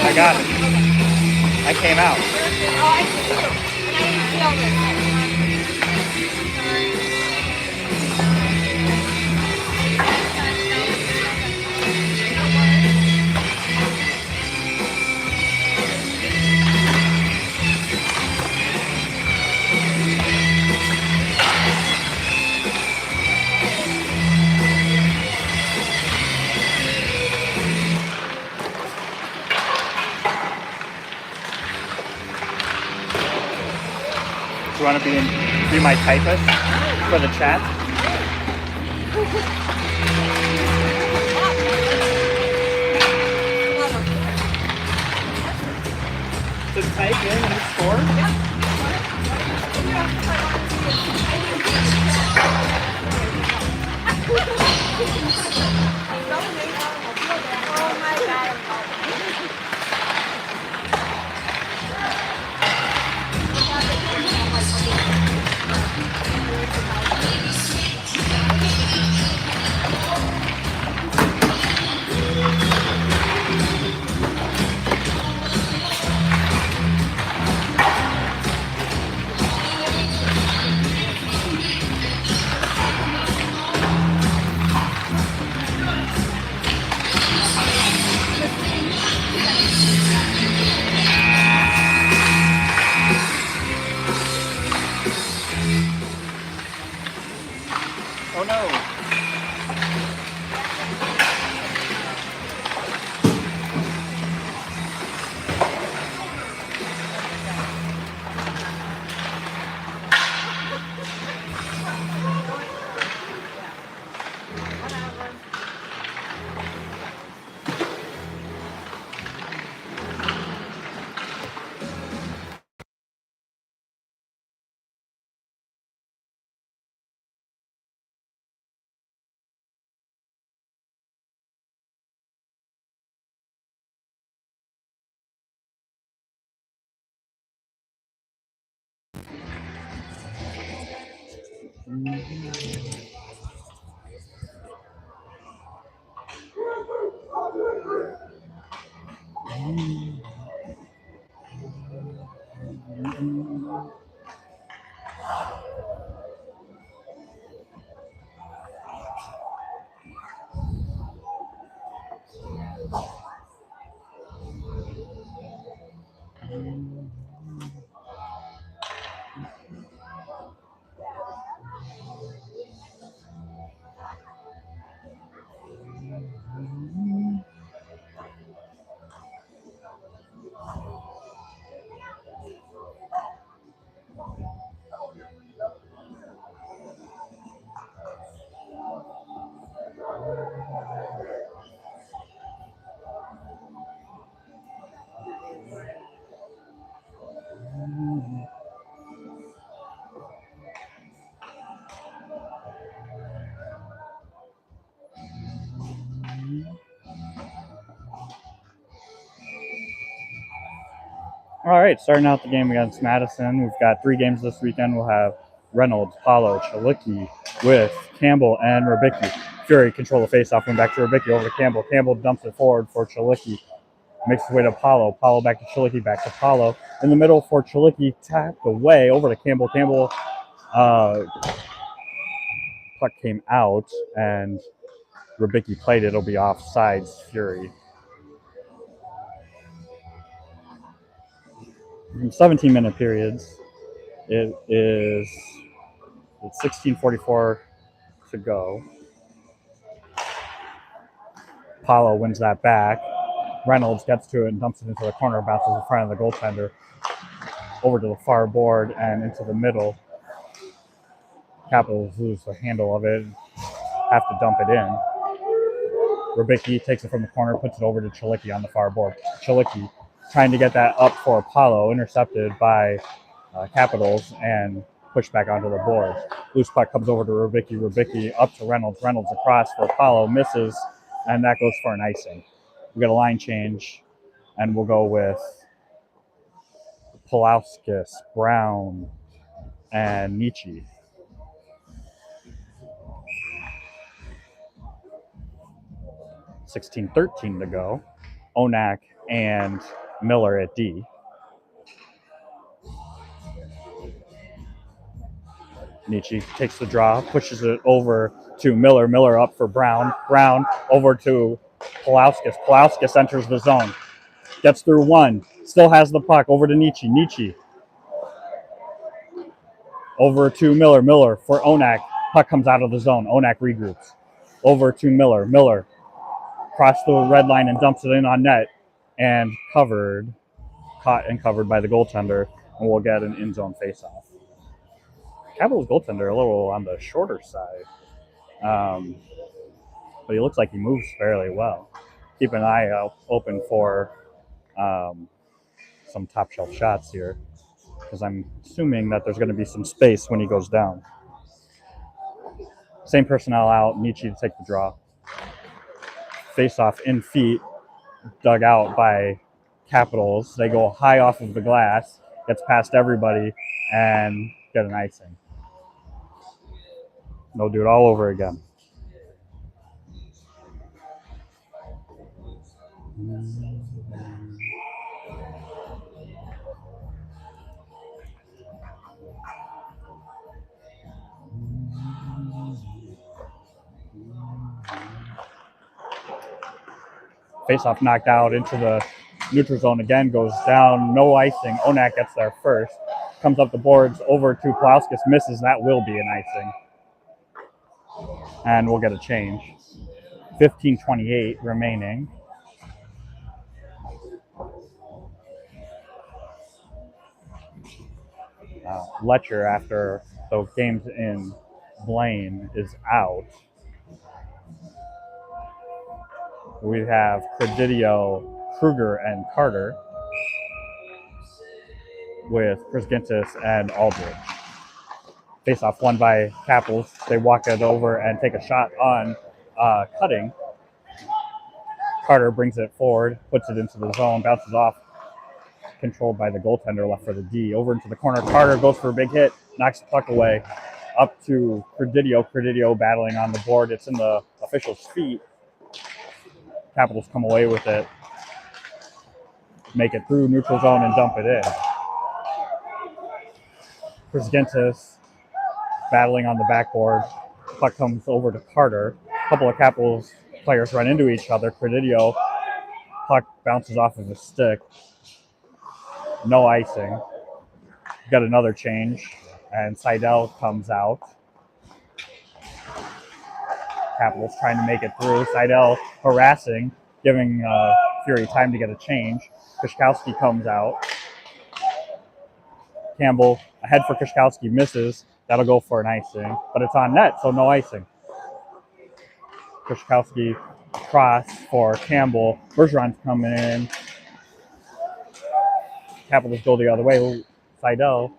I got it. I came out. Do you want to be my typist for the chat? To type in the score? Oh my God. Oh no. All right, starting out the game against Madison. We've got 3 games this weekend. We'll have Reynolds, Paulo, Chalicki with Campbell and Rubicki. Fury control the faceoff, went back to Rubicki, over to Campbell. Campbell dumps it forward for Chalicki. Makes his way to Paulo. Paulo back to Chalicki, back to Paulo. In the middle for Chalicki, tapped away, over to Campbell. Campbell, puck came out, and Rubicki played it. It'll be offsides, Fury. 17-minute periods. It is 16:44 to go. Paulo wins that back. Reynolds gets to it and dumps it into the corner, bounces in front of the goaltender, over to the far board and into the middle. Capitals lose the handle of it, have to dump it in. Rubicki takes it from the corner, puts it over to Chalicki on the far board. Chalicki trying to get that up for Paulo, intercepted by Capitals and pushed back onto the board. Loose puck comes over to Rubicki. Rubicki up to Reynolds. Reynolds across for Paulo, misses, and that goes for an icing. We got a line change, and we'll go with Pulauskas, Brown, and Nietzsche. 16:13 to go. Onak and Miller at D. Nietzsche takes the draw, pushes it over to Miller. Miller up for Brown. Brown over to Pulauskas. Pulauskas enters the zone. Gets through one. Still has the puck. Over to Nietzsche. Nietzsche. Over to Miller. Miller for Onak. Puck comes out of the zone. Onak regroups. Over to Miller. Miller across the red line and dumps it in on net. And caught and covered by the goaltender. And we'll get an in-zone faceoff. Capitals goaltender a little on the shorter side. But he looks like he moves fairly well. Keep an eye out open for some top shelf shots here, because I'm assuming that there's going to be some space when he goes down. Same personnel out. Nietzsche to take the draw. Face off in feet, dug out by Capitals. They go high off of the glass, gets past everybody, and get an icing. They'll do it all over again. Face-off knocked out into the neutral zone again, goes down, no icing. Onak gets there first. Comes up the boards over to Pulauskas, misses, that will be an icing. And we'll get a change. 15:28 remaining. Letcher, after those games in Blaine, is out. We have Credidio, Kruger, and Carter with Chris Gintis and Aldridge. Face-off won by Capitals. They walk it over and take a shot on Cutting. Carter brings it forward, puts it into the zone, bounces off, controlled by the goaltender, left for the D. Over into the corner, Carter goes for a big hit, knocks the puck away, up to Credidio. Credidio battling on the board. It's in the official's feet. Capitals come away with it, make it through neutral zone and dump it in. Chris Gintis battling on the backboard. Puck comes over to Carter. A couple of Capitals players run into each other. Credidio, puck bounces off of his stick. No icing. Got another change, and Seidel comes out. Capitals trying to make it through. Seidel harassing, giving Fury time to get a change. Krzyzkowski comes out. Campbell ahead for Krzyzkowski, misses. That'll go for an icing, but it's on net, so no icing. Krzyzkowski cross for Campbell. Bergeron's coming in. Capitals go the other way. Seidel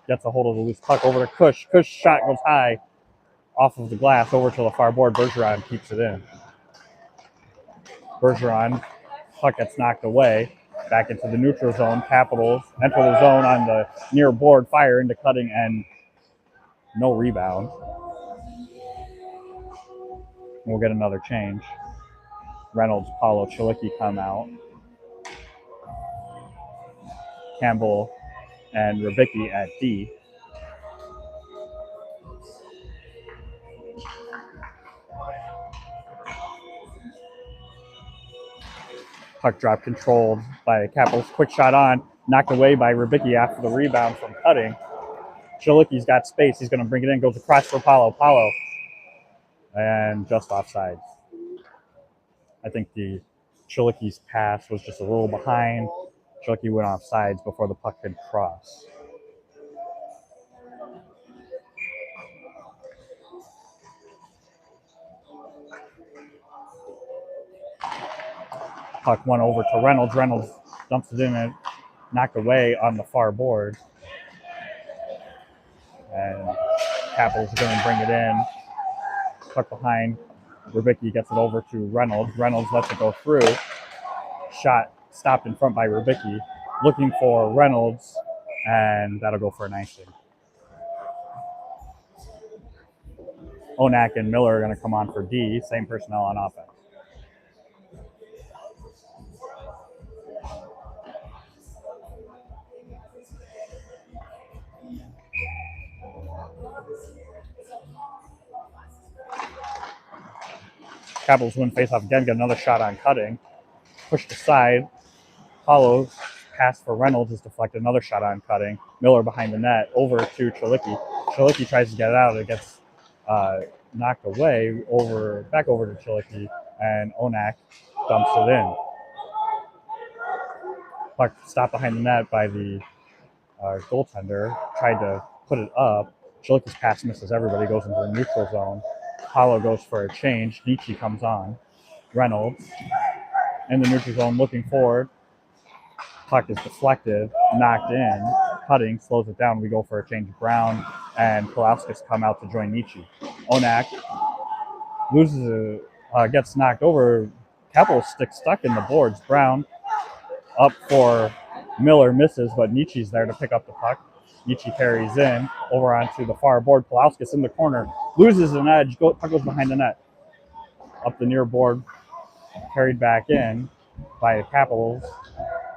gets a hold of the loose puck over to Kush. Kush shot goes high off of the glass over to the far board. Bergeron keeps it in. Bergeron, puck gets knocked away. Back into the neutral zone. Capitals enter the zone on the near board. Fire into Cutting and no rebound. We'll get another change. Reynolds, Paulo, Chilicki come out. Campbell and Rybicki at D. Puck drop controlled by Capitals. Quick shot on, knocked away by Rybicki after the rebound from Cutting. Chilicki's got space. He's going to bring it in. Goes across for Paulo. Paulo. And just offsides. I think the Chilicki's pass was just a little behind. Chilicki went off sides before the puck could cross. Puck went over to Reynolds. Reynolds dumps it in and knocked away on the far board. And Capitals are going to bring it in. Puck behind. Rybicki gets it over to Reynolds. Reynolds lets it go through. Shot stopped in front by Rybicki. Looking for Reynolds, and that'll go for an icing. Onak and Miller are going to come on for D. Same personnel on offense. Capitals win faceoff again, get another shot on cutting. Pushed aside. Paulo's pass for Reynolds is deflected. Another shot on cutting. Miller behind the net. Over to Chilicki. Chilicki tries to get it out. It gets knocked away. Back over to Chilicki. And Onak dumps it in. Puck stopped behind the net by the goaltender. Tried to put it up. Chilicki's pass misses everybody. Goes into the neutral zone. Paulo goes for a change. Nietzsche comes on. Reynolds in the neutral zone looking forward. Puck is deflected, knocked in. Cutting slows it down. We go for a change. Brown and Kolauskas come out to join Nietzsche. Onak gets knocked over. Capitals stick stuck in the boards. Brown up for Miller, misses, but Nietzsche's there to pick up the puck. Nietzsche carries in over onto the far board. Kolauskas in the corner, loses an edge. Puck goes behind the net. Up the near board, carried back in by the Capitals.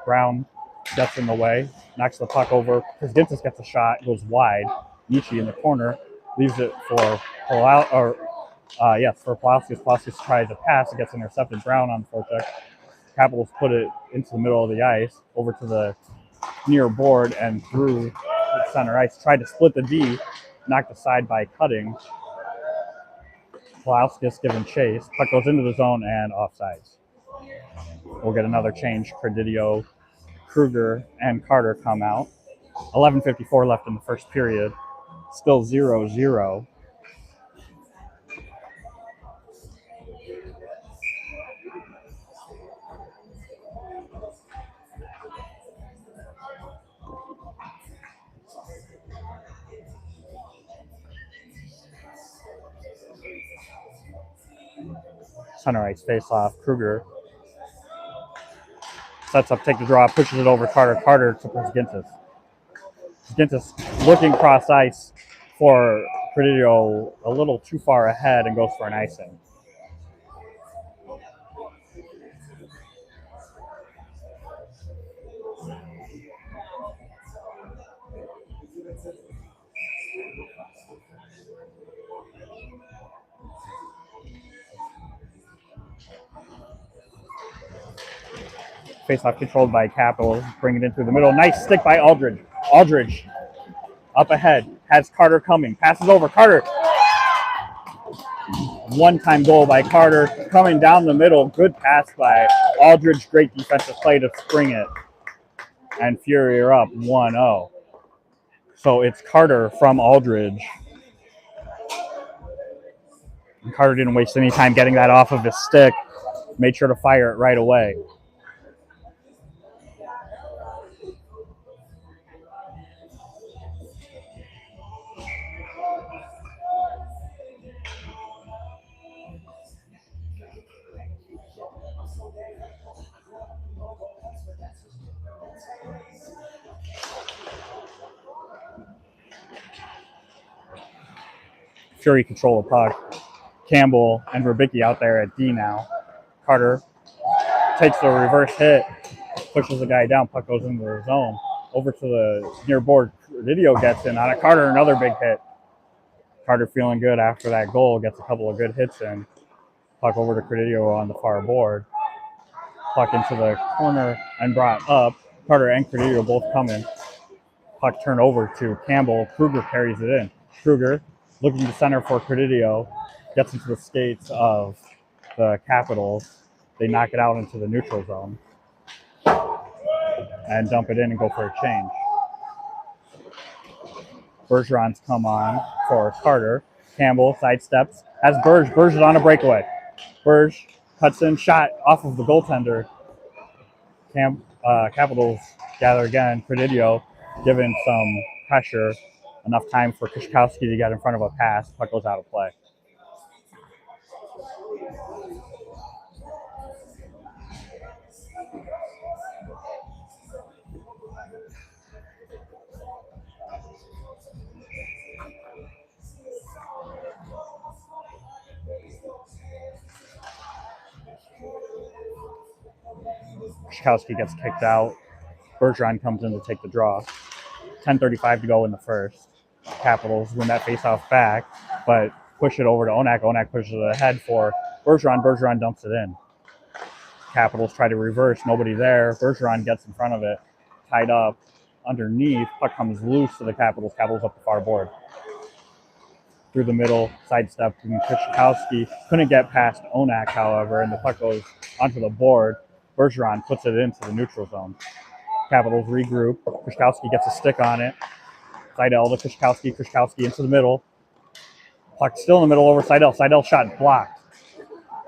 Brown gets in the way, knocks the puck over. Gintis gets a shot, goes wide. Nietzsche in the corner, leaves it for Kolauskas. Kolauskas tries a pass, it gets intercepted. Brown on the forecheck. Capitals put it into the middle of the ice, over to the near board and through the center ice. Tried to split the D, knocked aside by Cutting. Kolauskas given chase. Puck goes into the zone and offsides. We'll get another change. Credidio, Kruger, and Carter come out. 11:54 left in the first period. Still 0-0. Center ice face-off. Kruger sets up, take the draw, pushes it over Carter. Carter to Gintis. Gintis looking cross ice for Credidio a little too far ahead and goes for an icing. Face-off controlled by Capitals. Bring it in through the middle. Nice stick by Aldridge. Aldridge up ahead. Has Carter coming. Passes over. Carter. One-time goal by Carter. Coming down the middle. Good pass by Aldridge. Great defensive play to spring it. And Fury are up 1-0. So it's Carter from Aldridge. And Carter didn't waste any time getting that off of his stick. Made sure to fire it right away. Fury control the puck. Campbell and Rubicki out there at D now. Carter takes the reverse hit, pushes the guy down, puck goes into the zone. Over to the near board, Video gets in on it. Carter, another big hit. Carter feeling good after that goal, gets a couple of good hits in. Puck over to Credidio on the far board. Puck into the corner and brought up. Carter and Credidio both coming. Puck turned over to Campbell. Kruger carries it in. Kruger looking to center for Credidio. Gets into the skates of the Capitals. They knock it out into the neutral zone. And dump it in and go for a change. Bergeron's come on for Carter. Campbell sidesteps. Has Berge is on a breakaway. Berge cuts in, shot off of the goaltender. Capitals gather again. Credidio given some pressure. Enough time for Kishkowski to get in front of a pass. Puck goes out of play. Kishkowski gets kicked out. Bergeron comes in to take the draw. 10:35 to go in the first. Capitals win that faceoff back, but push it over to Onak. Onak pushes it ahead for Bergeron dumps it in. Capitals try to reverse, nobody there. Bergeron gets in front of it, tied up underneath. Puck comes loose to the Capitals. Capitals up the far board. Through the middle, sidestep from Krzyzewski. Couldn't get past Onak, however, and the puck goes onto the board. Bergeron puts it into the neutral zone. Capitals regroup. Krzyzewski gets a stick on it. Seidel to Krzyzewski into the middle. Puck still in the middle over Seidel. Seidel shot blocked.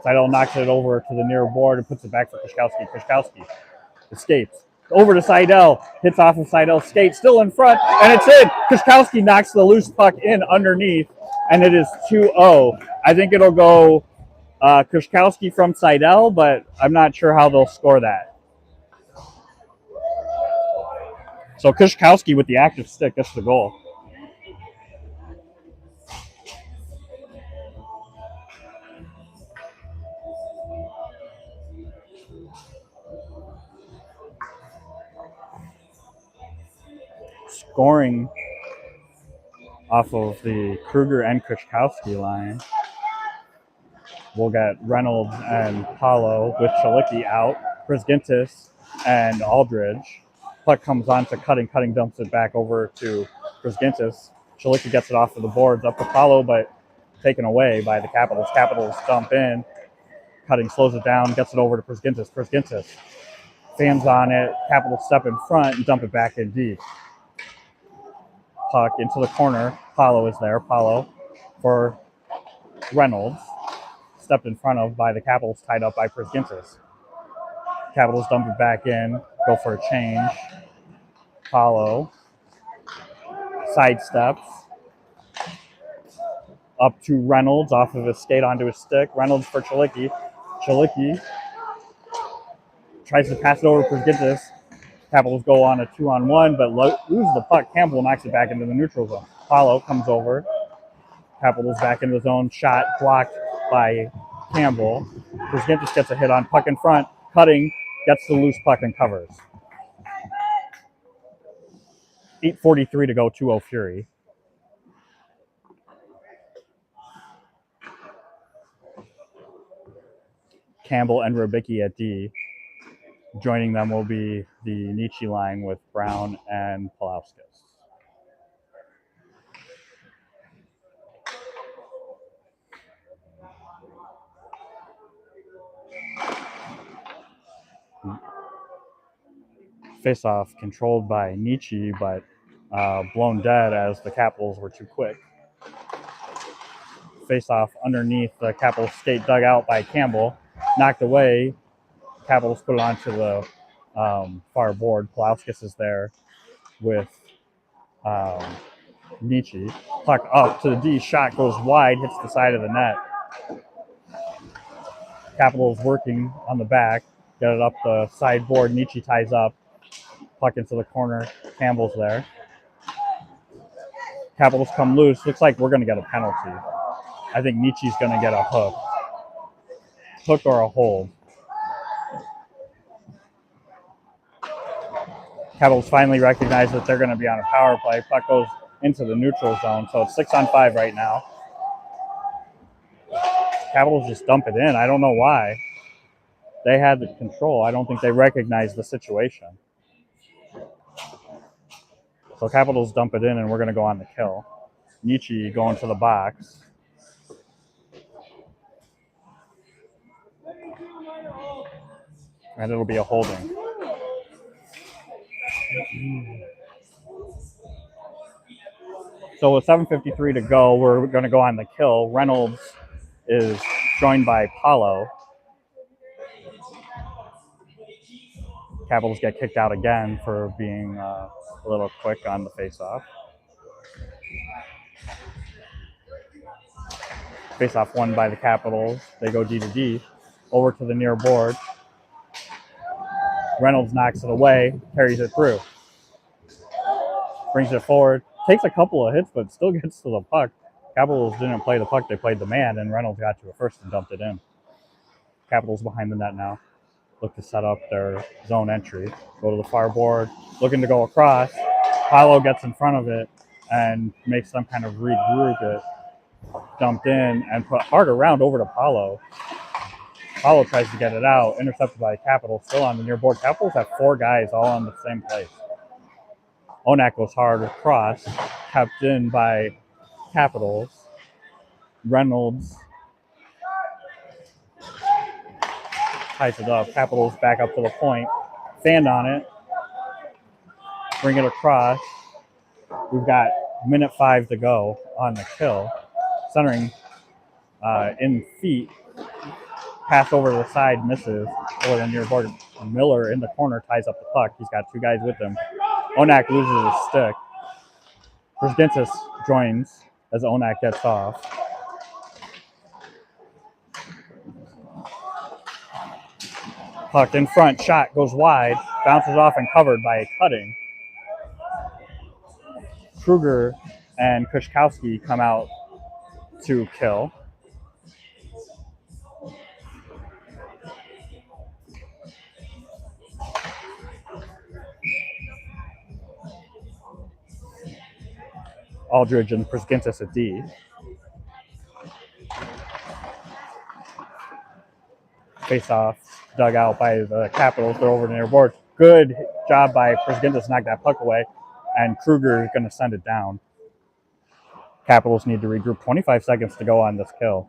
Seidel knocks it over to the near board and puts it back for Krzyzewski. Krzyzewski escapes. Over to Seidel. Hits off of Seidel's skate. Still in front. And it's in. Krzyzewski knocks the loose puck in underneath. And it is 2-0. I think it'll go Krzyzewski from Seidel, but I'm not sure how they'll score that. So Krzyzewski with the active stick gets the goal. Scoring off of the Kruger and Krzyzewski line. We'll get Reynolds and Paulo with Chalicki out. Brzgintis and Aldridge. Puck comes on to Cutting. Cutting dumps it back over to Brzgintis. Chalicki gets it off of the boards up to Paulo, but taken away by the Capitals. Capitals dump in. Cutting slows it down, gets it over to Brzgintis. Brzgintis fans on it. Capitals step in front and dump it back in deep. Puck into the corner. Paulo is there. Paulo for Reynolds. Stepped in front of by the Capitals, tied up by Brzgintis. Capitals dump it back in. Go for a change. Paulo sidesteps. Up to Reynolds off of his skate onto his stick. Reynolds for Chalicki. Chalicki tries to pass it over to Brzgintis. Capitals go on a 2-on-1, but lose the puck. Campbell knocks it back into the neutral zone. Paulo comes over. Capitals back into the zone. Shot blocked by Campbell. Brzgintis gets a hit on puck in front. Cutting gets the loose puck and covers. 8:43 to go, 2-0 Fury. Campbell and Rubicki at D. Joining them will be the Nietzsche line with Brown and Palauskas. Face-off controlled by Nietzsche, but blown dead as the Capitals were too quick. Face-off underneath the Capitals skate dug out by Campbell. Knocked away. Capitals put it onto the far board. Palauskas is there with Nietzsche. Puck up to the D. Shot goes wide, hits the side of the net. Capitals working on the back. Get it up the sideboard. Nietzsche ties up. Puck into the corner. Campbell's there. Capitals come loose. Looks like we're going to get a penalty. I think Nietzsche's going to get a hook. Hook or a hold. Capitals finally recognize that they're going to be on a power play. Puck goes into the neutral zone, so it's 6-on-5 right now. Capitals just dump it in. I don't know why. They had the control. I don't think they recognized the situation. So Capitals dump it in, and we're going to go on the kill. Nietzsche going to the box. And it'll be a holding. So with 7:53 to go, we're going to go on the kill. Reynolds is joined by Paulo. Capitals get kicked out again for being a little quick on the face-off. Face-off won by the Capitals. They go D to D. Over to the near board. Reynolds knocks it away, carries it through. Brings it forward. Takes a couple of hits, but still gets to the puck. Capitals didn't play the puck. They played the man, and Reynolds got to it first and dumped it in. Capitals behind the net now. Look to set up their zone entry. Go to the far board. Looking to go across. Paulo gets in front of it and makes some kind of regroup it. Dumped in and put hard around over to Paulo. Paulo tries to get it out, intercepted by Capital, still on the near board. Capitals have 4 guys all on the same place. Onak goes hard across, kept in by Capitals. Reynolds ties it up. Capitals back up to the point. Fanned on it. Bring it across. We've got minute 5 to go on the kill. Centering in feet. Pass over to the side, misses over the near board. Miller in the corner ties up the puck. He's got 2 guys with him. Onak loses his stick. Brzgintis joins as Onak gets off. Puck in front, shot goes wide, bounces off and covered by Cutting. Kruger and Kushkowski come out to kill. Aldridge and Brzgintis at D. Face off, dug out by the Capitals. They're over near board. Good job by Brzgintis to knock that puck away, and Kruger is going to send it down. Capitals need to regroup. 25 seconds to go on this kill.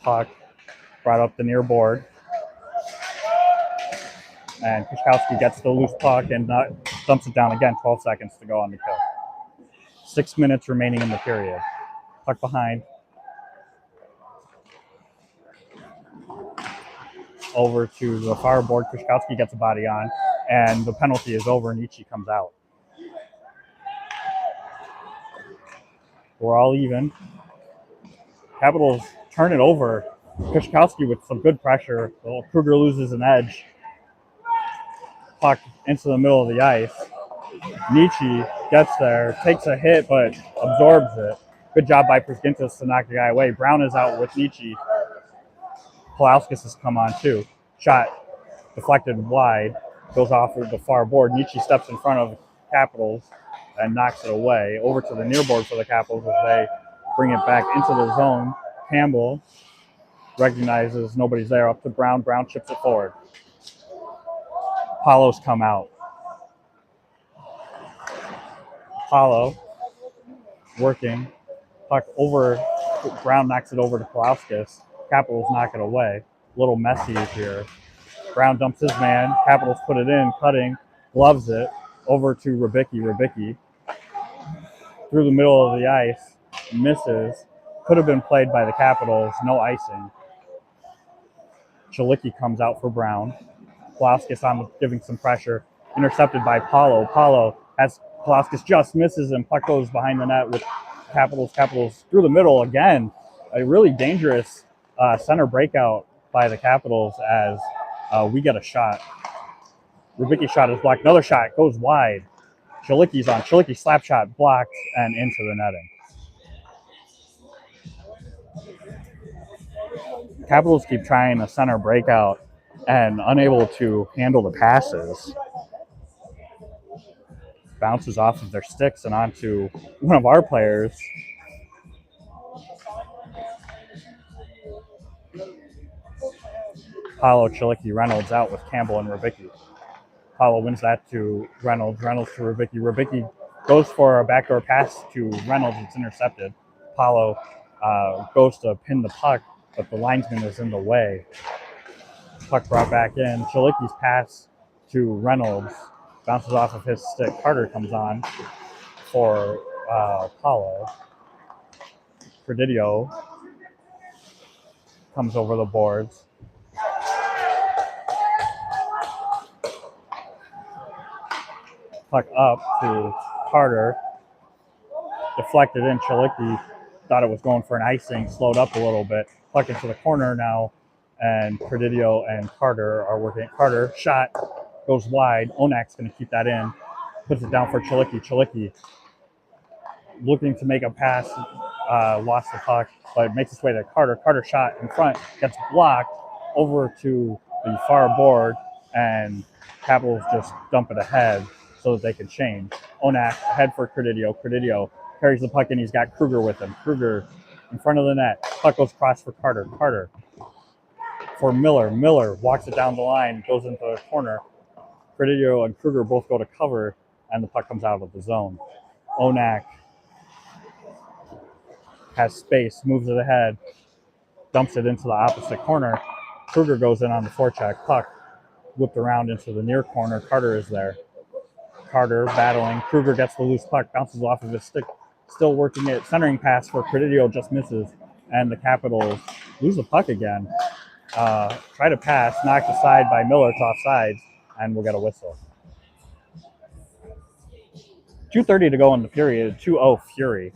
Puck brought up the near board. And Kushkowski gets the loose puck and dumps it down again. 12 seconds to go on the kill. 6 minutes remaining in the period. Puck behind. Over to the far board. Kushkowski gets a body on. And the penalty is over. Nietzsche comes out. We're all even. Capitals turn it over. Kushkowski with some good pressure. Well, Kruger loses an edge. Puck into the middle of the ice. Nietzsche gets there, takes a hit, but absorbs it. Good job by Brzgintis to knock the guy away. Brown is out with Nietzsche. Polauskas has come on too. Shot deflected wide, goes off of the far board. Nietzsche steps in front of Capitals and knocks it away. Over to the near board for the Capitals as they bring it back into the zone. Campbell recognizes nobody's there. Up to Brown. Brown chips it forward. Paulo's come out. Paulo working. Puck over. Brown knocks it over to Polauskas. Capitals knock it away. A little messy here. Brown dumps his man. Capitals put it in. Cutting. Gloves it. Over to Rybicki. Rybicki through the middle of the ice. Misses. Could have been played by the Capitals. No icing. Chalicki comes out for Brown. Polauskas on giving some pressure. Intercepted by Paulo. Paulo has Polauskas just misses and puck goes behind the net with Capitals. Capitals through the middle again. A really dangerous center breakout by the Capitals as we get a shot. Rybicki's shot is blocked. Another shot goes wide. Chalicki's on. Chalicki slap shot blocked and into the netting. Capitals keep trying a center breakout and unable to handle the passes. Bounces off of their sticks and onto one of our players. Paulo, Chalicki, Reynolds out with Campbell and Rybicki. Paulo wins that to Reynolds. Reynolds to Rybicki. Rybicki goes for a backdoor pass to Reynolds. It's intercepted. Paulo goes to pin the puck, but the linesman is in the way. Puck brought back in. Chalicki's pass to Reynolds bounces off of his stick. Carter comes on for Paulo. Predidio comes over the boards. Puck up to Carter. Deflected in. Chalicki thought it was going for an icing. Slowed up a little bit. Puck into the corner now. And Predidio and Carter are working. Carter, shot, goes wide. Onak's going to keep that in. Puts it down for Chalicki. Chalicki looking to make a pass. Lost the puck, but makes its way to Carter. Carter shot in front. Gets blocked over to the far board. And Capitals just dump it ahead so that they can change. Onak ahead for Predidio. Predidio carries the puck in. He's got Kruger with him. Kruger in front of the net. Puck goes cross for Carter. Carter for Miller. Miller walks it down the line, goes into the corner. Presidio and Kruger both go to cover, and the puck comes out of the zone. Onak has space, moves it ahead, dumps it into the opposite corner. Kruger goes in on the forecheck. Puck whipped around into the near corner. Carter is there. Carter battling. Kruger gets the loose puck, bounces off of his stick, still working it. Centering pass for Presidio just misses, and the Capitals lose the puck again. Try to pass, knocked aside by Miller to offsides, and we'll get a whistle. 2:30 to go in the period. 2-0 Fury.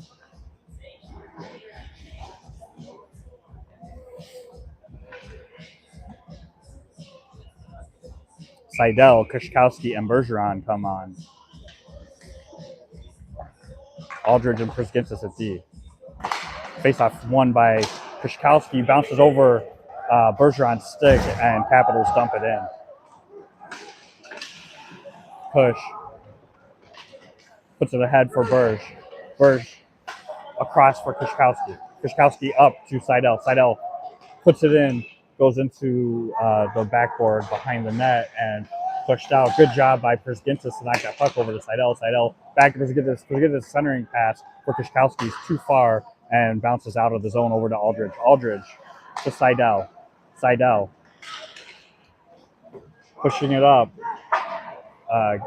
Seidel, Kushkowski, and Bergeron come on. Aldridge and Priskinsis at D. Face-off won by Kushkowski, bounces over Bergeron's stick, and Capitals dump it in. Push. Puts it ahead for Berge. Berge across for Kushkowski. Kushkowski up to Seidel. Seidel puts it in, goes into the backboard behind the net, and pushed out. Good job by Priskinsis to knock that puck over to Seidel. Seidel back to Priskinsis. Priskinsis centering pass for Kushkowski is too far and bounces out of the zone over to Aldridge. Aldridge to Seidel. Seidel pushing it up.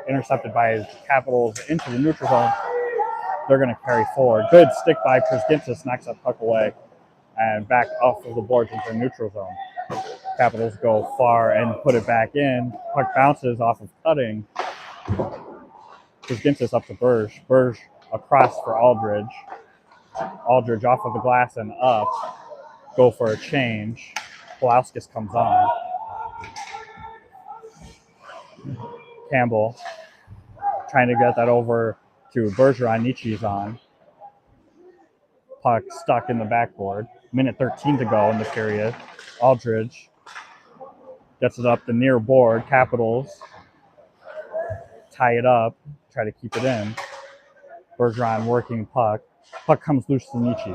Intercepted by Capitals into the neutral zone. They're going to carry forward. Good stick by Priskinsis, knocks that puck away and back off of the boards into the neutral zone. Capitals go far and put it back in. Puck bounces off of cutting. Priskinsis up to Berge. Berge across for Aldridge. Aldridge off of the glass and up. Go for a change. Pulauskas comes on. Campbell trying to get that over to Bergeron. Nietzsche's on. Puck stuck in the backboard. Minute 13 to go in the period. Aldridge gets it up the near board. Capitals tie it up, try to keep it in. Bergeron working puck. Puck comes loose to Nietzsche.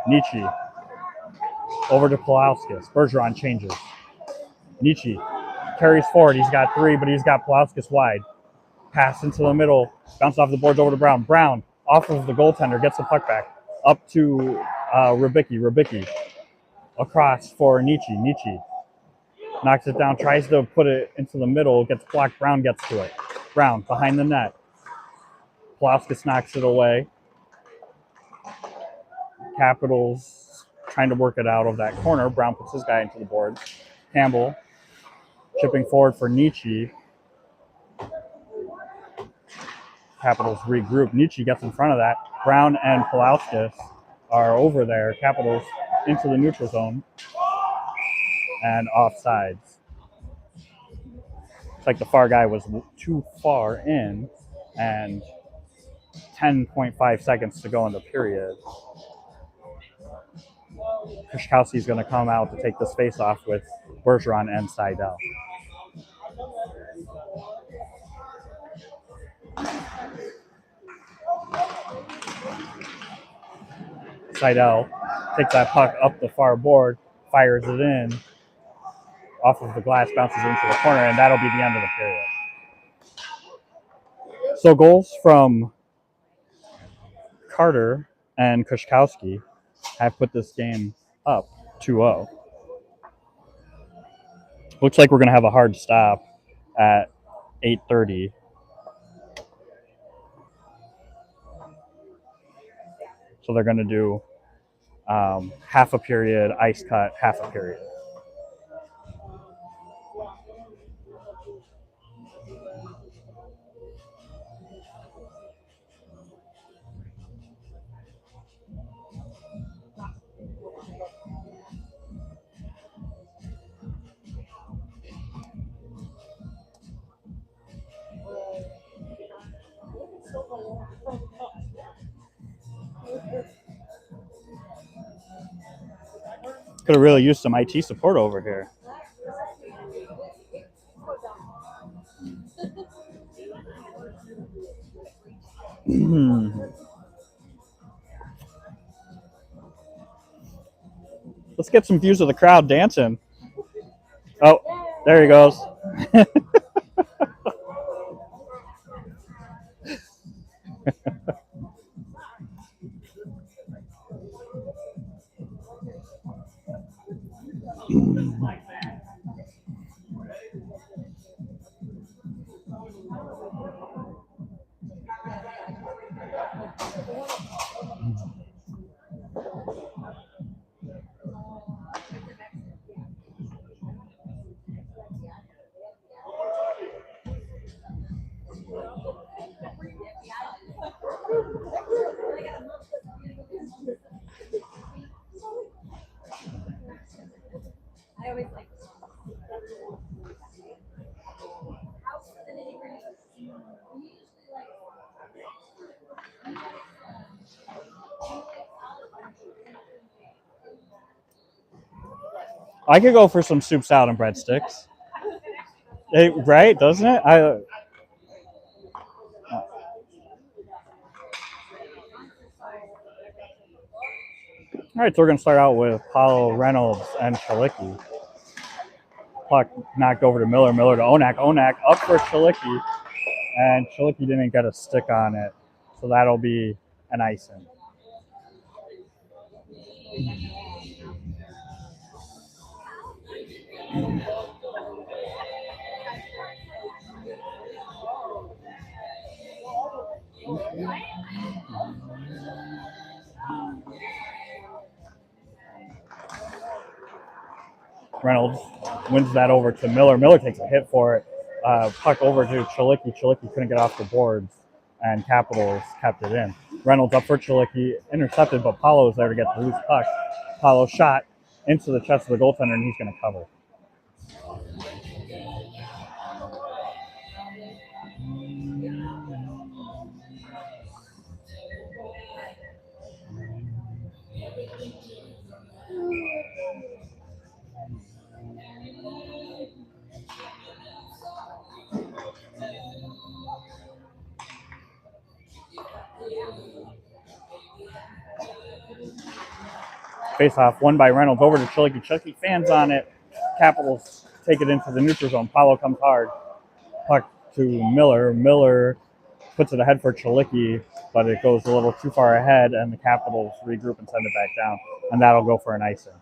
Nietzsche over to Pulauskas. Bergeron changes. Nietzsche carries forward. He's got three, but he's got Pulauskas wide. Pass into the middle. Bounce off the boards over to Brown. Brown off of the goaltender. Gets the puck back. Up to Rybicki. Rybicki across for Nietzsche. Nietzsche knocks it down. Tries to put it into the middle. Gets blocked. Brown gets to it. Brown behind the net. Pulauskas knocks it away. Capitals trying to work it out of that corner. Brown puts his guy into the board. Campbell chipping forward for Nietzsche. Capitals regroup. Nietzsche gets in front of that. Brown and Pulauskas are over there. Capitals into the neutral zone and offsides. It's like the far guy was too far in, and 10.5 seconds to go in the period. Kushkowski's going to come out to take this face-off with Bergeron and Seidel. Seidel takes that puck up the far board, fires it in, off of the glass, bounces into the corner, and that'll be the end of the period. So goals from Carter and Kushkowski have put this game up 2-0. Looks like we're going to have a hard stop at 8:30. So they're going to do half a period, ice cut, half a period. Could have really used some IT support over here. Let's get some views of the crowd dancing. Oh, there he goes. I could go for some soup, salad, and breadsticks. Right, doesn't it? All right, so we're going to start out with Paulo, Reynolds, and Chalicki. Puck knocked over to Miller. Miller to Onak. Onak up for Chalicki. And Chalicki didn't get a stick on it. So that'll be an icing. Reynolds wins that over to Miller. Miller takes a hit for it. Puck over to Chalicki. Chalicki couldn't get off the boards, and Capitals kept it in. Reynolds up for Chalicki, intercepted, but Paulo was there to get the loose puck. Paulo shot into the chest of the goaltender, and he's going to cover. Face-off won by Reynolds over to Chalicki. Chalicki fans on it. Capitals take it into the neutral zone. Paulo comes hard. Puck to Miller. Miller puts it ahead for Chalicki, but it goes a little too far ahead, and the Capitals regroup and send it back down, and that'll go for an icing.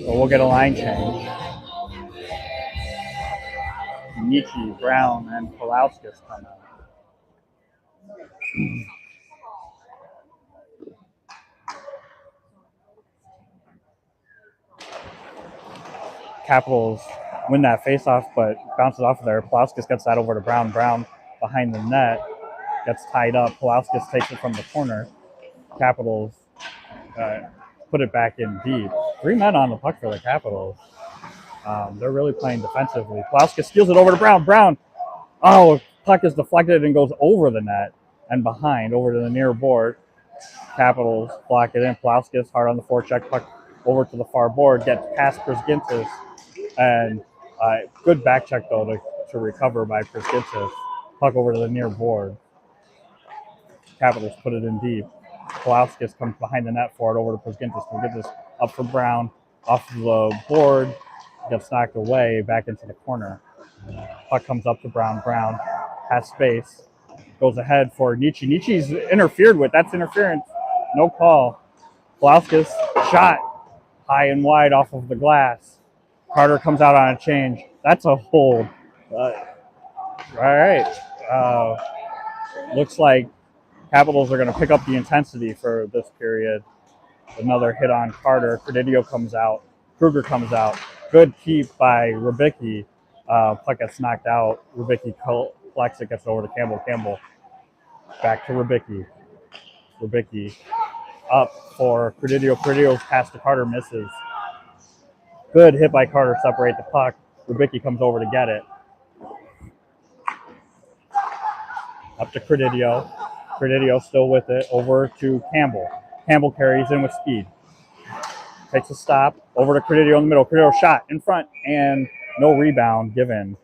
So we'll get a line change. Nietzsche, Brown, and Pulauskas come out. Capitals win that faceoff, but bounces off of there. Pulauskas gets that over to Brown. Brown behind the net gets tied up. Pulauskas takes it from the corner. Capitals put it back in deep. 3 men on the puck for the Capitals. They're really playing defensively. Pulauskas steals it over to Brown. Brown, puck is deflected and goes over the net and behind, over to the near board. Capitals block it in. Pulauskas hard on the forecheck, puck over to the far board, gets past Prisgintis, and good back check though to recover by Prisgintis. Puck over to the near board. Capitals put it in deep. Pulauskas comes behind the net for it over to Prisgintis. Prisgintis up for Brown, off the board, gets knocked away back into the corner. Puck comes up to Brown. Brown has space, goes ahead for Nietzsche. Nietzsche's interfered with. That's interference. No call. Pulauskas shot high and wide off of the glass. Carter comes out on a change. That's a hold. All right. Looks like Capitals are going to pick up the intensity for this period. Another hit on Carter. Credidio comes out. Kruger comes out. Good keep by Rubicki. Puck gets knocked out. Rubicki collects it, gets over to Campbell. Campbell back to Rubicki. Rubicki up for Credidio. Credidio's pass to Carter misses. Good hit by Carter, separate the puck. Rubicki comes over to get it. Up to Credidio. Credidio still with it. Over to Campbell. Campbell carries in with speed. Takes a stop. Over to Credidio in the middle. Credidio shot in front and no rebound given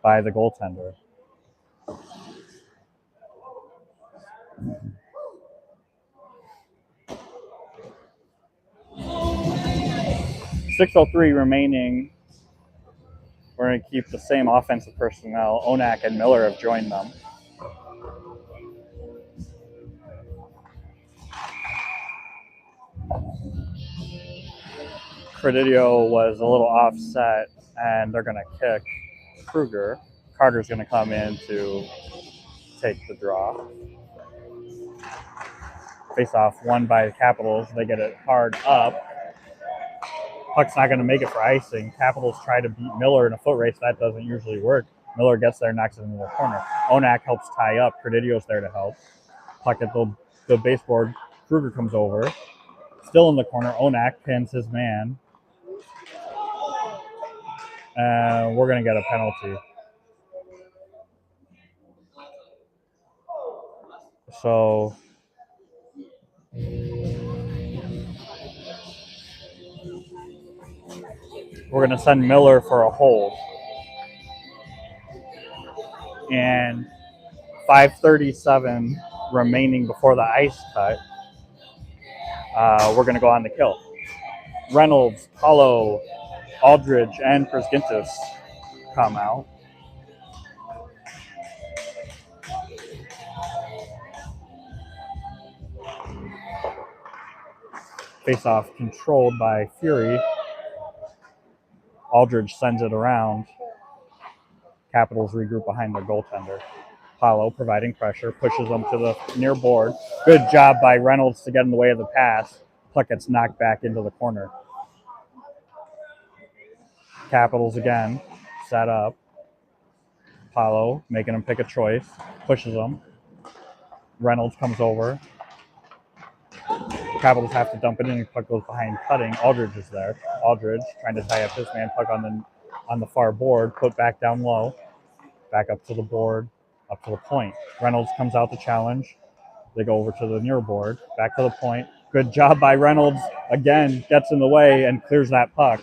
by the goaltender. 6:03 remaining. We're going to keep the same offensive personnel. Onak and Miller have joined them. Credidio was a little offset, and they're going to kick Kruger. Carter's going to come in to take the draw. Face off won by the Capitals. They get it hard up. Puck's not going to make it for icing. Capitals try to beat Miller in a foot race. That doesn't usually work. Miller gets there, knocks it into the corner. Onak helps tie up. Credidio's there to help. Puck at the baseboard. Kruger comes over. Still in the corner. Onak pins his man. And we're going to get a penalty. So we're going to send Miller for a hold. And 5:37 remaining before the ice cut. We're going to go on the kill. Reynolds, Paulo, Aldridge, and Prisgintis come out. Face-off controlled by Fury. Aldridge sends it around. Capitals regroup behind their goaltender. Paulo providing pressure, pushes them to the near board. Good job by Reynolds to get in the way of the pass. Puck gets knocked back into the corner. Capitals again, set up. Paulo making him pick a choice, pushes him. Reynolds comes over. Capitals have to dump it in. Puck goes behind cutting. Aldridge is there. Aldridge trying to tie up his man. Puck on the far board. Put back down low. Back up to the board. Up to the point. Reynolds comes out to challenge. They go over to the near board. Back to the point. Good job by Reynolds. Again, gets in the way and clears that puck.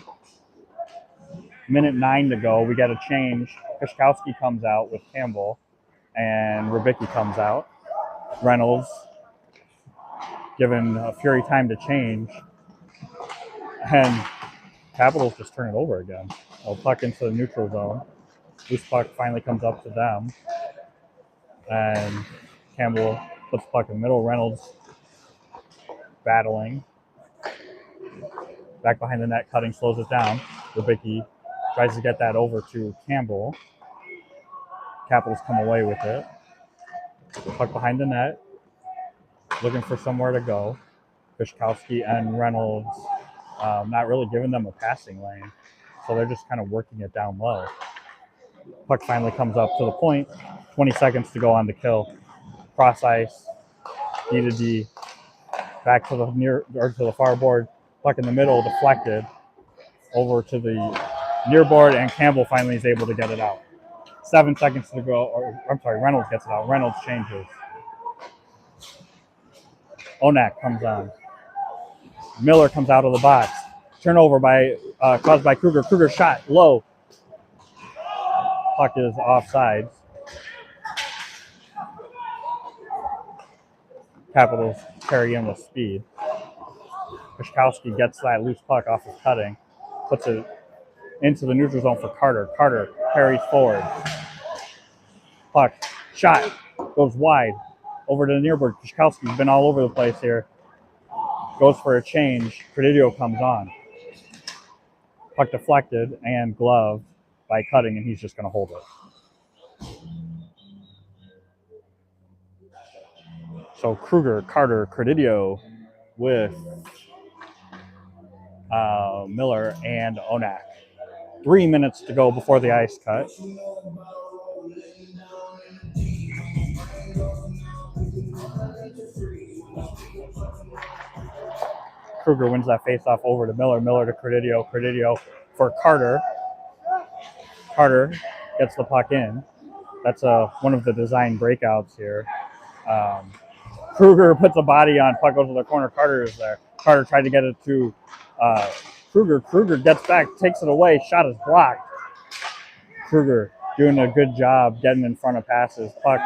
Minute 9 to go. We get a change. Kashkowski comes out with Campbell. And Rubicki comes out. Reynolds given Fury time to change. And Capitals just turn it over again. A puck into the neutral zone. Loose puck finally comes up to them. And Campbell puts the puck in the middle. Reynolds battling. Back behind the net, cutting, slows it down. Rubicki tries to get that over to Campbell. Capitals come away with it. Puck behind the net. Looking for somewhere to go. Kashkowski and Reynolds not really giving them a passing lane. So they're just kind of working it down low. Puck finally comes up to the point. 20 seconds to go on the kill. Cross ice. D to D. Back to the far board. Puck in the middle, deflected. Over to the near board, and Campbell finally is able to get it out. 7 seconds to go. Reynolds gets it out. Reynolds changes. Onak comes on. Miller comes out of the box. Turnover caused by Kruger. Kruger shot low. Puck is offsides. Capitals carry in with speed. Kashkowski gets that loose puck off of cutting. Puts it into the neutral zone for Carter. Carter carries forward. Puck. Shot. Goes wide. Over to the near board. Kashkowski's been all over the place here. Goes for a change. Credidio comes on. Puck deflected and gloved by cutting, and he's just going to hold it. So Kruger, Carter, Credidio with Miller and Onak. 3 minutes to go before the ice cut. Kruger wins that faceoff over to Miller. Miller to Credidio. Credidio for Carter. Carter gets the puck in. That's one of the design breakouts here. Kruger puts a body on. Puck goes to the corner. Carter is there. Carter tried to get it to Kruger. Kruger gets back, takes it away. Shot is blocked. Kruger doing a good job getting in front of passes. Puck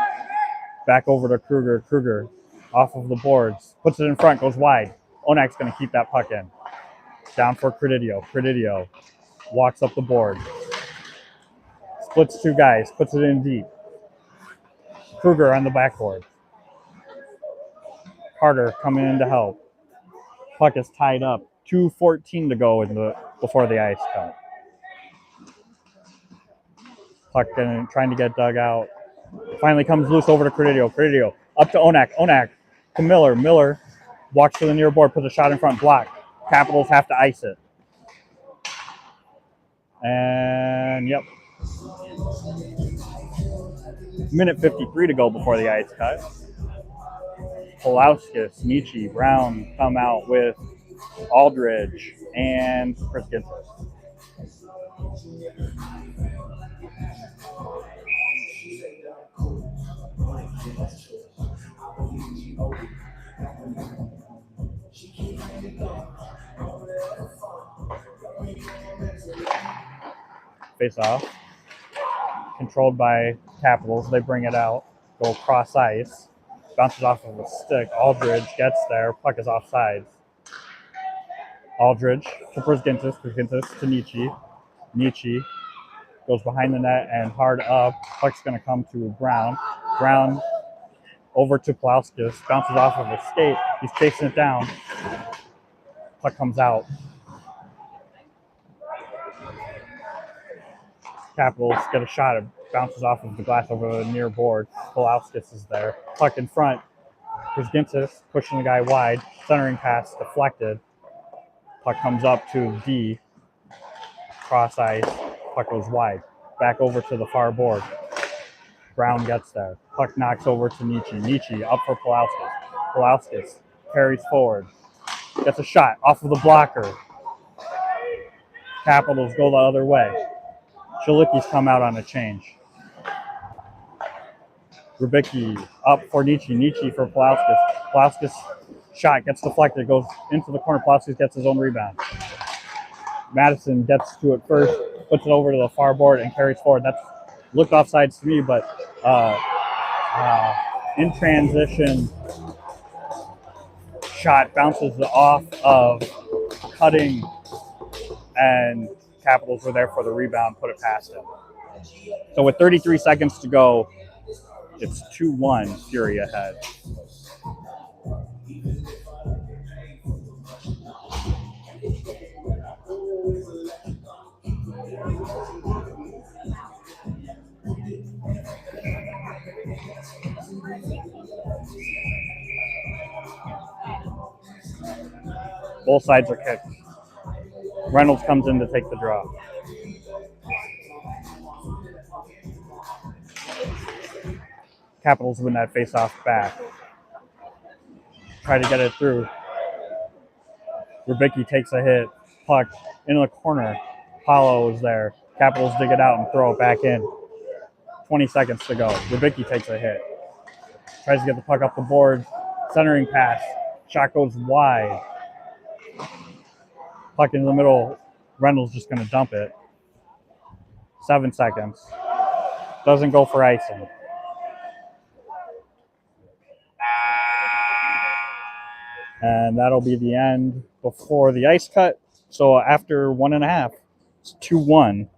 back over to Kruger. Kruger off of the boards. Puts it in front. Goes wide. Onak's going to keep that puck in. Down for Credidio. Credidio walks up the board. Splits two guys. Puts it in deep. Kruger on the backboard. Carter coming in to help. Puck is tied up. 2:14 to go before the ice cut. Puck trying to get dug out. Finally comes loose over to Credidio. Credidio up to Onak. Onak to Miller. Miller walks to the near board, puts a shot in front, block. Capitals have to ice it. And yep. Minute 53 to go before the ice cut. Polauskas, Nietzsche, Brown come out with Aldridge and Chris Ginter. Face off. Controlled by Capitals. They bring it out. Go cross ice. Bounces off of a stick. Aldridge gets there. Puck is offsides. Aldridge to Brzgintis. Brzgintis to Nietzsche. Nietzsche goes behind the net and hard up. Puck's going to come to Brown. Brown over to Polauskas. Bounces off of a skate. He's chasing it down. Puck comes out. Capitals get a shot. It bounces off of the glass over the near board. Polauskas is there. Puck in front. Brzgintis pushing the guy wide. Centering pass deflected. Puck comes up to D. Cross ice. Puck goes wide. Back over to the far board. Brown gets there. Puck knocks over to Nietzsche. Nietzsche up for Polauskas. Polauskas carries forward. Gets a shot off of the blocker. Capitals go the other way. Chalicki's come out on a change. Rubicki up for Nietzsche. Nietzsche for Polauskas. Polauskas shot gets deflected. Goes into the corner. Polauskas gets his own rebound. Madison gets to it first. Puts it over to the far board and carries forward. That's looked offsides to me, but in transition, shot bounces off of cutting, and Capitals were there for the rebound, put it past him. So with 33 seconds to go, it's 2-1 Fury ahead. Both sides are kicked. Reynolds comes in to take the draw. Capitals win that face-off back. Try to get it through. Rubicki takes a hit. Puck into the corner. Paulo is there. Capitals dig it out and throw it back in. 20 seconds to go. Rubicki takes a hit. Tries to get the puck up the board. Centering pass. Shot goes wide. Puck in the middle. Reynolds just going to dump it. 7 seconds. Doesn't go for icing. And that'll be the end before the ice cut. So after 1.5, it's 2-1.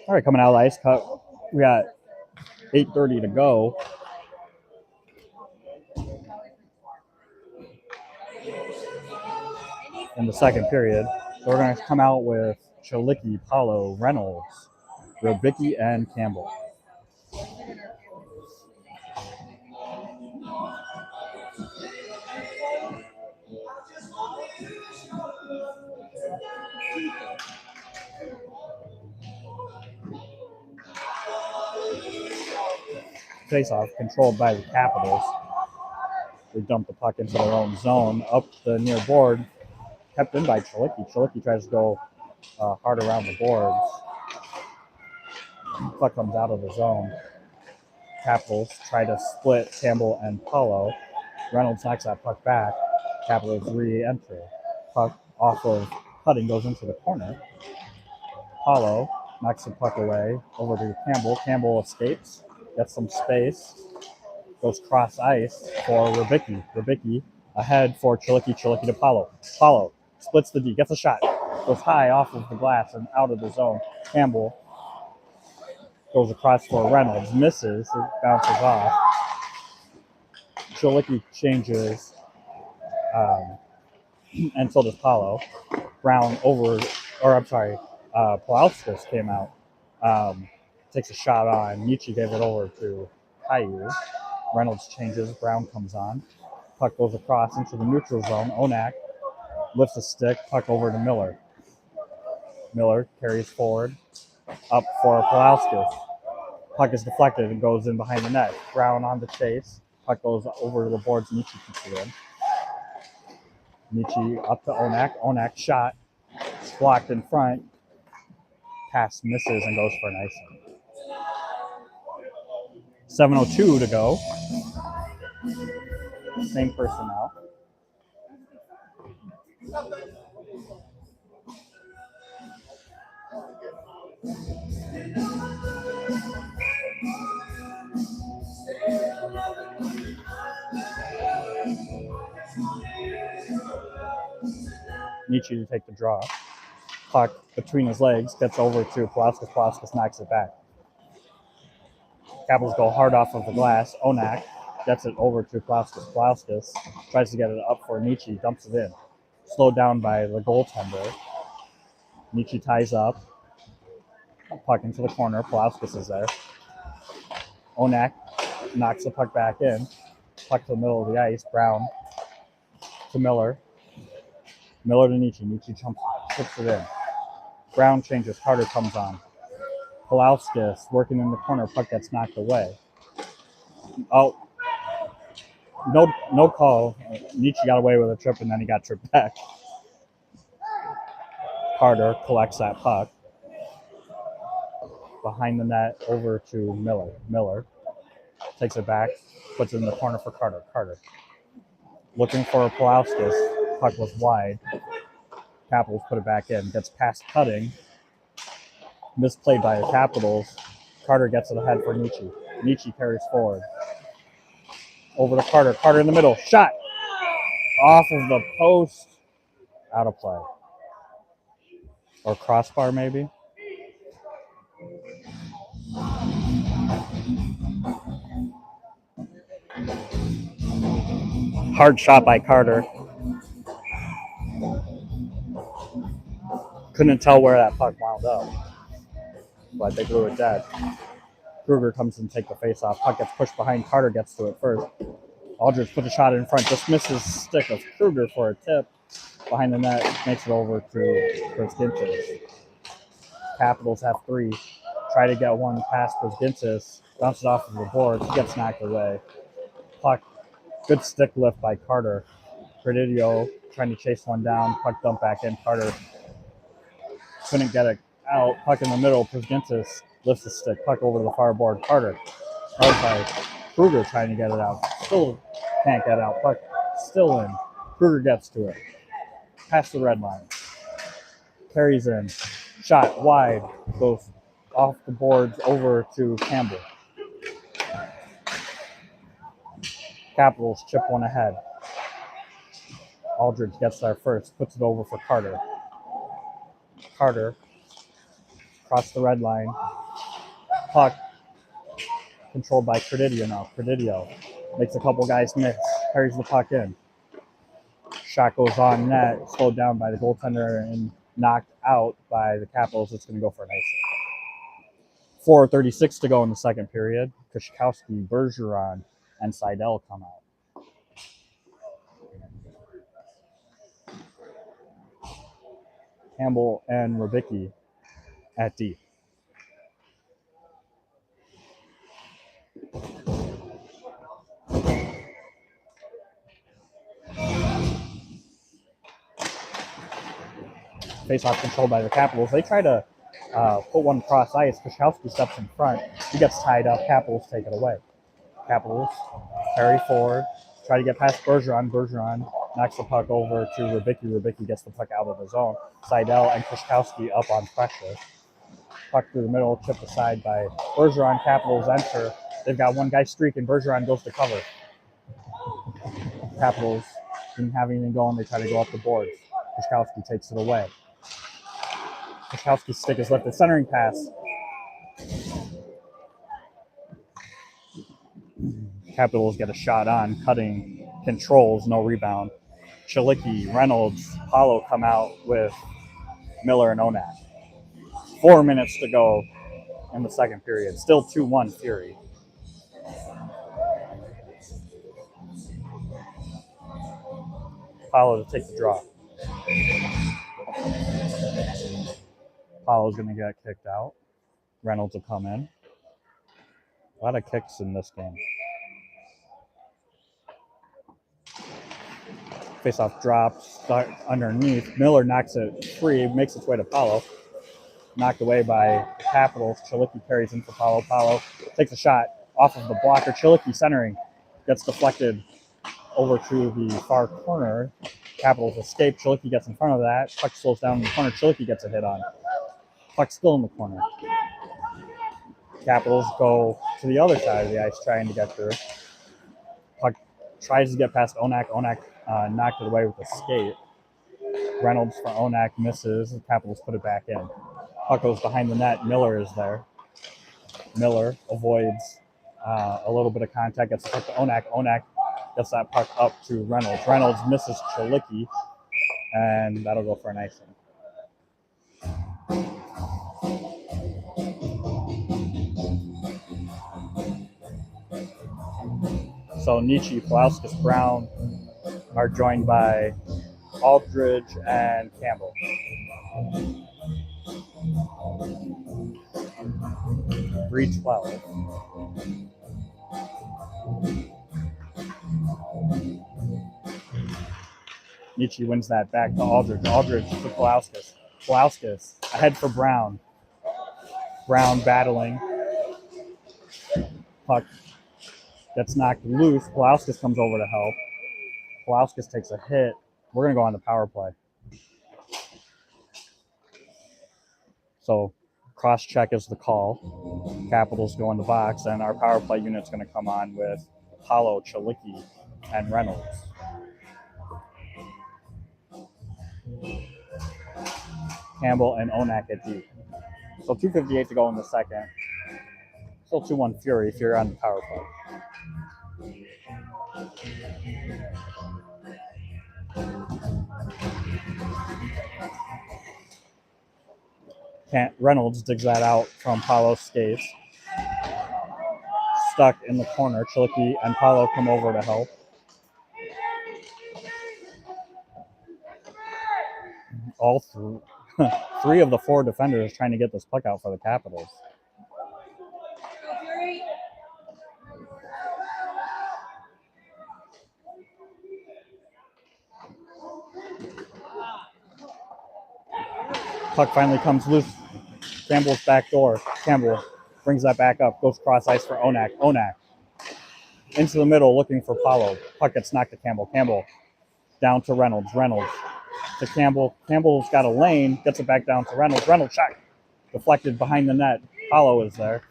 All right, coming out of the ice cut. We got 8:30 to go. In the second period. So we're going to come out with Chalicki, Paulo, Reynolds, Robicki, and Campbell. Face-off controlled by the Capitals. They dump the puck into their own zone. Up the near board, kept in by Chalicki. Chalicki tries to go hard around the boards. Puck comes out of the zone. Capitals try to split Campbell and Paulo. Reynolds knocks that puck back. Capitals re-enter. Puck off of Cutting goes into the corner. Paulo knocks the puck away over to Campbell. Campbell escapes, gets some space, goes cross ice for Robicki. Robicki ahead for Chalicki. Chalicki to Paulo. Paulo splits the D, gets a shot, goes high off of the glass and out of the zone. Campbell goes across for Reynolds, misses, it bounces off. Chalicki changes, and so does Paulo. Brown Pulauskas came out, takes a shot on. Nietzsche gave it over to Caillou. Reynolds changes, Brown comes on. Puck goes across into the neutral zone. Onak lifts a stick, puck over to Miller. Miller carries forward, up for Pulauskas. Puck is deflected and goes in behind the net. Brown on the chase. Puck goes over to the boards. Nietzsche keeps it in. Nietzsche up to Onak. Onak shot. It's blocked in front. Pass misses and goes for an icing. 7:02 to go. Same personnel. Nietzsche to take the draw. Puck between his legs, gets over to Pulauskas. Pulauskas knocks it back. Capitals go hard off of the glass. Onak gets it over to Pulauskas. Pulauskas tries to get it up for Nietzsche, dumps it in. Slowed down by the goaltender. Nietzsche ties up. Puck into the corner. Pulauskas is there. Onak knocks the puck back in. Puck to the middle of the ice. Brown to Miller. Miller to Nietzsche. Nietzsche chips it in. Brown changes. Carter comes on. Pulauskas working in the corner. Puck gets knocked away. Oh, no call. Nietzsche got away with a trip and then he got tripped back. Carter collects that puck. Behind the net over to Miller. Miller takes it back, puts it in the corner for Carter. Carter looking for Pulauskas. Puck was wide. Capitals put it back in. Gets past Cutting. Misplayed by the Capitals. Carter gets it ahead for Nietzsche. Nietzsche carries forward. Over to Carter. Carter in the middle. Shot. Off of the post. Out of play. Or crossbar maybe. Hard shot by Carter. Couldn't tell where that puck wound up, but they blew it dead. Kruger comes and takes the face-off. Puck gets pushed behind. Carter gets to it first. Aldridge put a shot in front. Just misses stick of Kruger for a tip. Behind the net, makes it over to Brzgintis. Capitals have 3. Try to get one past Brzgintis. Bounces off of the board. He gets knocked away. Puck. Good stick lift by Carter. Credidio trying to chase one down. Puck dump back in. Carter couldn't get it out. Puck in the middle. Brzgintis lifts the stick. Puck over to the far board. Carter. Outside. Kruger trying to get it out. Still can't get it out. Puck still in. Kruger gets to it. Past the red line. Carries in. Shot wide. Goes off the boards over to Campbell. Capitals chip one ahead. Aldridge gets there first. Puts it over for Carter. Carter. Across the red line. Puck. Controlled by Credidio now. Credidio makes a couple guys miss. Carries the puck in. Shot goes on net. Slowed down by the goaltender and knocked out by the Capitals. It's going to go for an icing. 4:36 to go in the second period. Kushkowski, Bergeron, and Seidel come out. Campbell and Rubicki at D. Face-off controlled by the Capitals. They try to put one cross ice. Kushkowski steps in front. He gets tied up. Capitals take it away. Capitals carry forward. Try to get past Bergeron. Bergeron knocks the puck over to Rubicki. Rubicki gets the puck out of the zone. Seidel and Kushkowski up on pressure. Puck through the middle, tipped aside by Bergeron. Capitals enter. They've got one guy streaking. Bergeron goes to cover. Capitals didn't have anything going. They try to go up the boards. Kushkowski takes it away. Kushkowski's stick is lifted. Centering pass. Capitals get a shot on. Cutting. Controls. No rebound. Chilicki, Reynolds, Paulo come out with Miller and Onak. 4 minutes to go in the second period. Still 2-1 Fury. Paulo to take the draw. Paulo's going to get kicked out. Reynolds will come in. A lot of kicks in this game. Face-off drops underneath. Miller knocks it free, makes its way to Paulo. Knocked away by Capitals. Chilicki carries in for Paulo. Paulo takes a shot off of the blocker. Chilicki centering. Gets deflected over to the far corner. Capitals escape. Chilicki gets in front of that. Puck slows down in the corner. Chilicki gets a hit on. Puck still in the corner. Capitals go to the other side of the ice trying to get through. Puck tries to get past Onak. Onak knocked it away with a skate. Reynolds for Onak misses. The Capitals put it back in. Puck goes behind the net. Miller is there. Miller avoids a little bit of contact. Gets the puck to Onak. Onak gets that puck up to Reynolds. Reynolds misses Chilicki, and that'll go for an icing. So Nietzsche, Pulauskas, Brown are joined by Aldridge and Campbell. .312. Nietzsche wins that back to Aldridge. Aldridge to Pulauskas. Pulauskas ahead for Brown. Brown battling. Puck gets knocked loose. Pulauskas comes over to help. Pulauskas takes a hit. We're going to go on the power play. So cross-check is the call. Capitals go in the box, and our power play unit's going to come on with Paulo, Chilicki, and Reynolds. Campbell and Onak at D. So 2:58 to go in the second. Still 2-1 Fury if you're on the power play. Reynolds digs that out from Paulo's skates. Stuck in the corner. Chilicki and Paulo come over to help. All three of the four defenders trying to get this puck out for the Capitals. Puck finally comes loose. Campbell's back door. Campbell brings that back up. Goes cross ice for Onak. Onak into the middle looking for Paulo. Puck gets knocked to Campbell. Campbell down to Reynolds. Reynolds to Campbell. Campbell's got a lane. Gets it back down to Reynolds. Reynolds shot deflected behind the net. Paulo is there.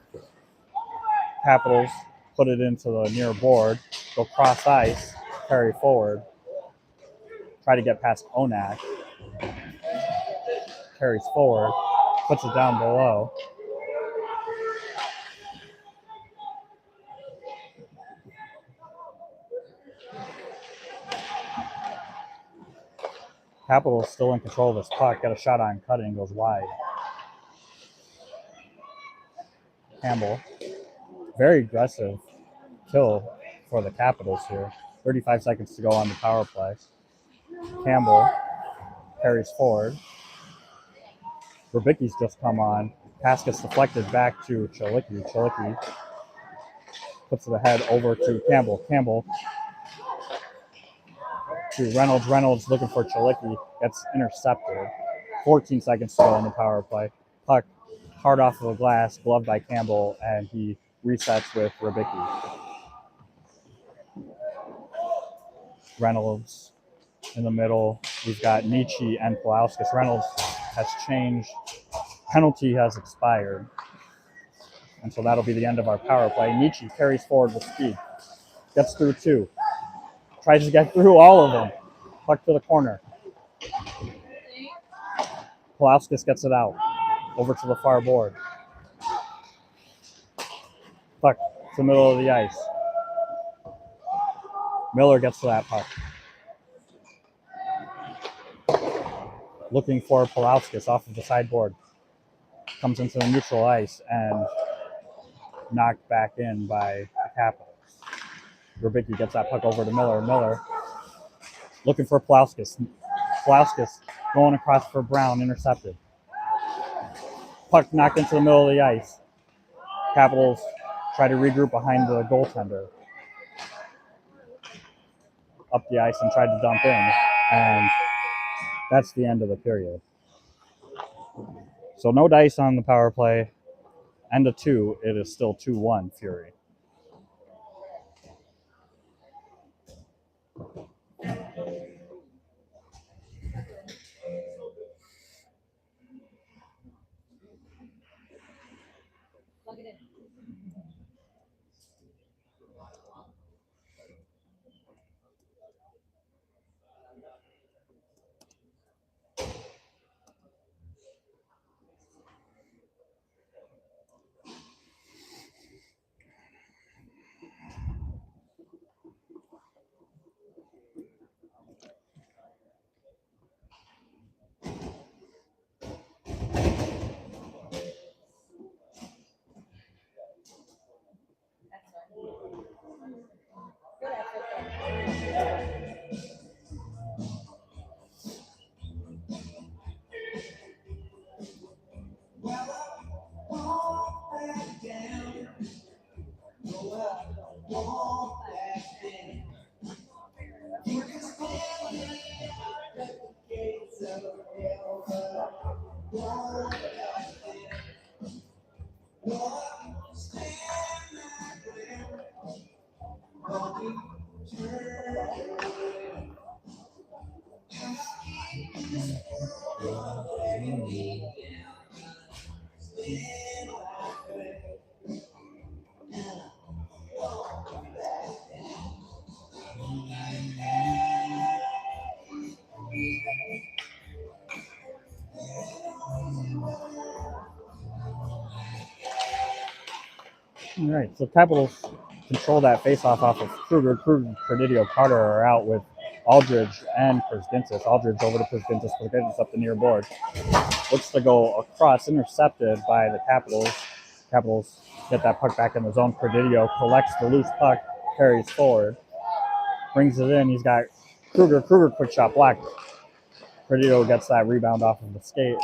Capitals put it into the near board. Go cross ice. Carry forward. Try to get past Onak. Carries forward. Puts it down below. Capitals still in control of this puck. Got a shot on cutting. Goes wide. Campbell. Very aggressive kill for the Capitals here. 35 seconds to go on the power play. Campbell carries forward. Rubicki's just come on. Pass gets deflected back to Chilicki. Chilicki puts the head over to Campbell. Campbell to Reynolds. Reynolds looking for Chilicki. Gets intercepted. 14 seconds to go on the power play. Puck hard off of the glass, gloved by Campbell, and he resets with Rubicki. Reynolds in the middle. We've got Nietzsche and Pulauskas. Reynolds has changed. Penalty has expired. And so that'll be the end of our power play. Nietzsche carries forward with speed. Gets through two. Tries to get through all of them. Puck to the corner. Pulauskas gets it out. Over to the far board. Puck to the middle of the ice. Miller gets to that puck. Looking for Pulauskas off of the sideboard. Comes into the neutral ice and knocked back in by the Capitals. Rubicki gets that puck over to Miller. Miller looking for Pulauskas. Pulauskas going across for Brown, intercepted. Puck knocked into the middle of the ice. Capitals try to regroup behind the goaltender. Up the ice and tried to dump in. And that's the end of the period. So no dice on the power play. End of two, it is still 2-1 Fury. All right, so Capitals control that faceoff off of Kruger. Kruger, Presidio, Carter are out with Aldridge and Prusgintis. Aldridge over to Prusgintis. Prusgintis up the near board. Looks to go across, intercepted by the Capitals. Capitals get that puck back in the zone. Presidio collects the loose puck, carries forward, brings it in. He's got Kruger. Kruger quick shot blocked. Presidio gets that rebound off of the skate,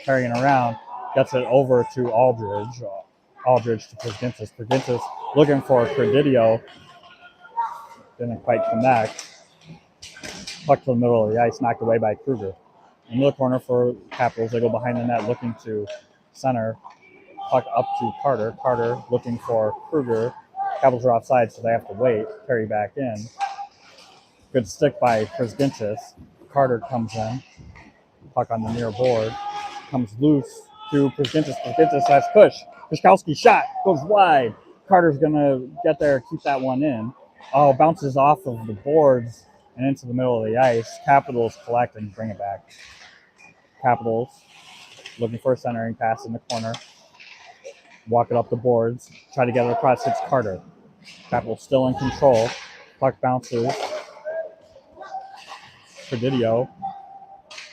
carrying around, gets it over to Aldridge. Aldridge to Prusgintis. Prusgintis looking for Presidio. Didn't quite connect. Puck to the middle of the ice, knocked away by Kruger. In the corner for Capitals, they go behind the net looking to center. Puck up to Carter. Carter looking for Kruger. Capitals are offside, so they have to wait. Carry back in. Good stick by Prusgintis. Carter comes in. Puck on the near board. Comes loose to Prusgintis. Prusgintis has push. Kushkowski shot. Goes wide. Carter's going to get there, keep that one in. Oh, bounces off of the boards and into the middle of the ice. Capitals collect and bring it back. Capitals looking for a centering pass in the corner. Walk it up the boards. Try to get it across. Hits Carter. Capitals still in control. Puck bounces. Presidio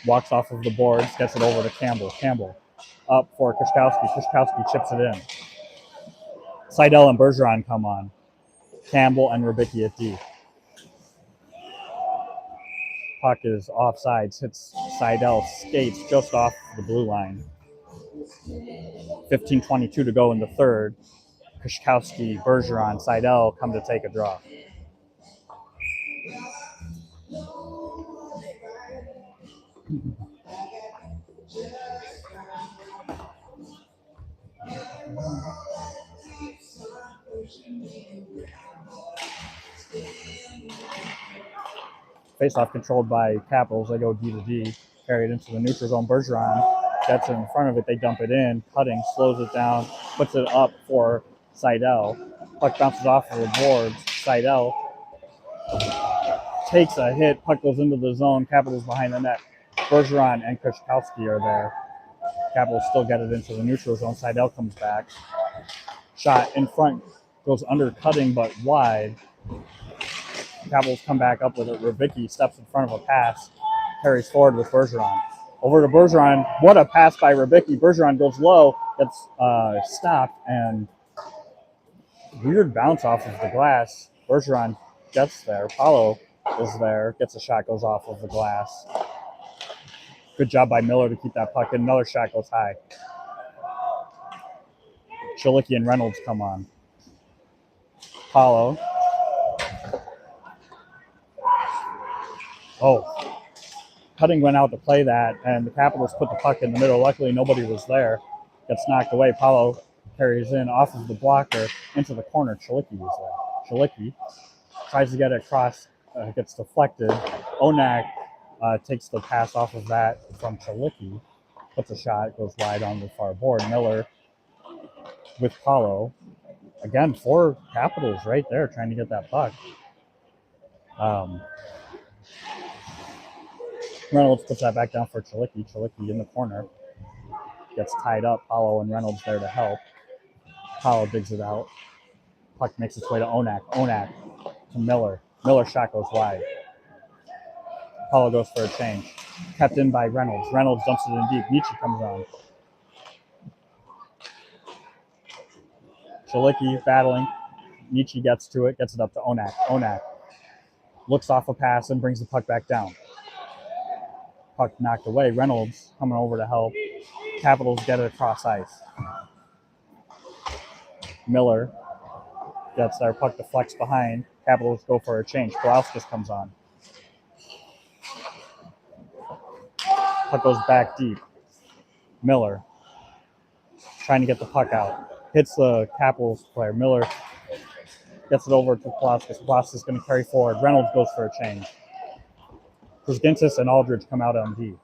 walks off of the boards. Gets it over to Campbell. Campbell up for Kushkowski. Kushkowski chips it in. Seidel and Bergeron come on. Campbell and Rybicki at D. Puck is offsides, hits Seidel, skates just off the blue line. 15:22 to go in the third. Kushkowski, Bergeron, Seidel come to take a draw. Face-off controlled by Capitals. They go D to D, carried into the neutral zone. Bergeron gets in front of it. They dump it in. Cutting, slows it down, puts it up for Seidel. Puck bounces off of the boards. Seidel takes a hit. Puck goes into the zone. Capitals behind the net. Bergeron and Kushkowski are there. Capitals still get it into the neutral zone. Seidel comes back. Shot in front. Goes under Cutting, but wide. Capitals come back up with it. Rybicki steps in front of a pass. Carries forward with Bergeron. Over to Bergeron. What a pass by Rybicki. Bergeron goes low. Gets stopped and weird bounce off of the glass. Bergeron gets there. Paulo is there. Gets a shot. Goes off of the glass. Good job by Miller to keep that puck in. Another shot goes high. Chilicki and Reynolds come on. Paulo. Oh. Cutting went out to play that, and the Capitals put the puck in the middle. Luckily, nobody was there. Gets knocked away. Paulo carries in off of the blocker into the corner. Chilicki was there. Chilicki tries to get it across. Gets deflected. Onak takes the pass off of that from Chilicki. Puts a shot. Goes wide on the far board. Miller with Paulo. Again, 4 Capitals right there trying to get that puck. Reynolds puts that back down for Chilicki. Chilicki in the corner. Gets tied up. Paulo and Reynolds there to help. Paulo digs it out. Puck makes its way to Onak. Onak to Miller. Miller shot goes wide. Paulo goes for a change. Kept in by Reynolds. Reynolds dumps it in deep. Nietzsche comes on. Chilicki battling. Nietzsche gets to it. Gets it up to Onak. Onak looks off a pass and brings the puck back down. Puck knocked away. Reynolds coming over to help. Capitals get it across ice. Miller gets their puck deflects behind. Capitals go for a change. Kowalskis comes on. Puck goes back deep. Miller trying to get the puck out. Hits the Capitals player. Miller gets it over to Kowalskis. Kowalskis is going to carry forward. Reynolds goes for a change. Prusgintis and Aldridge come out on D.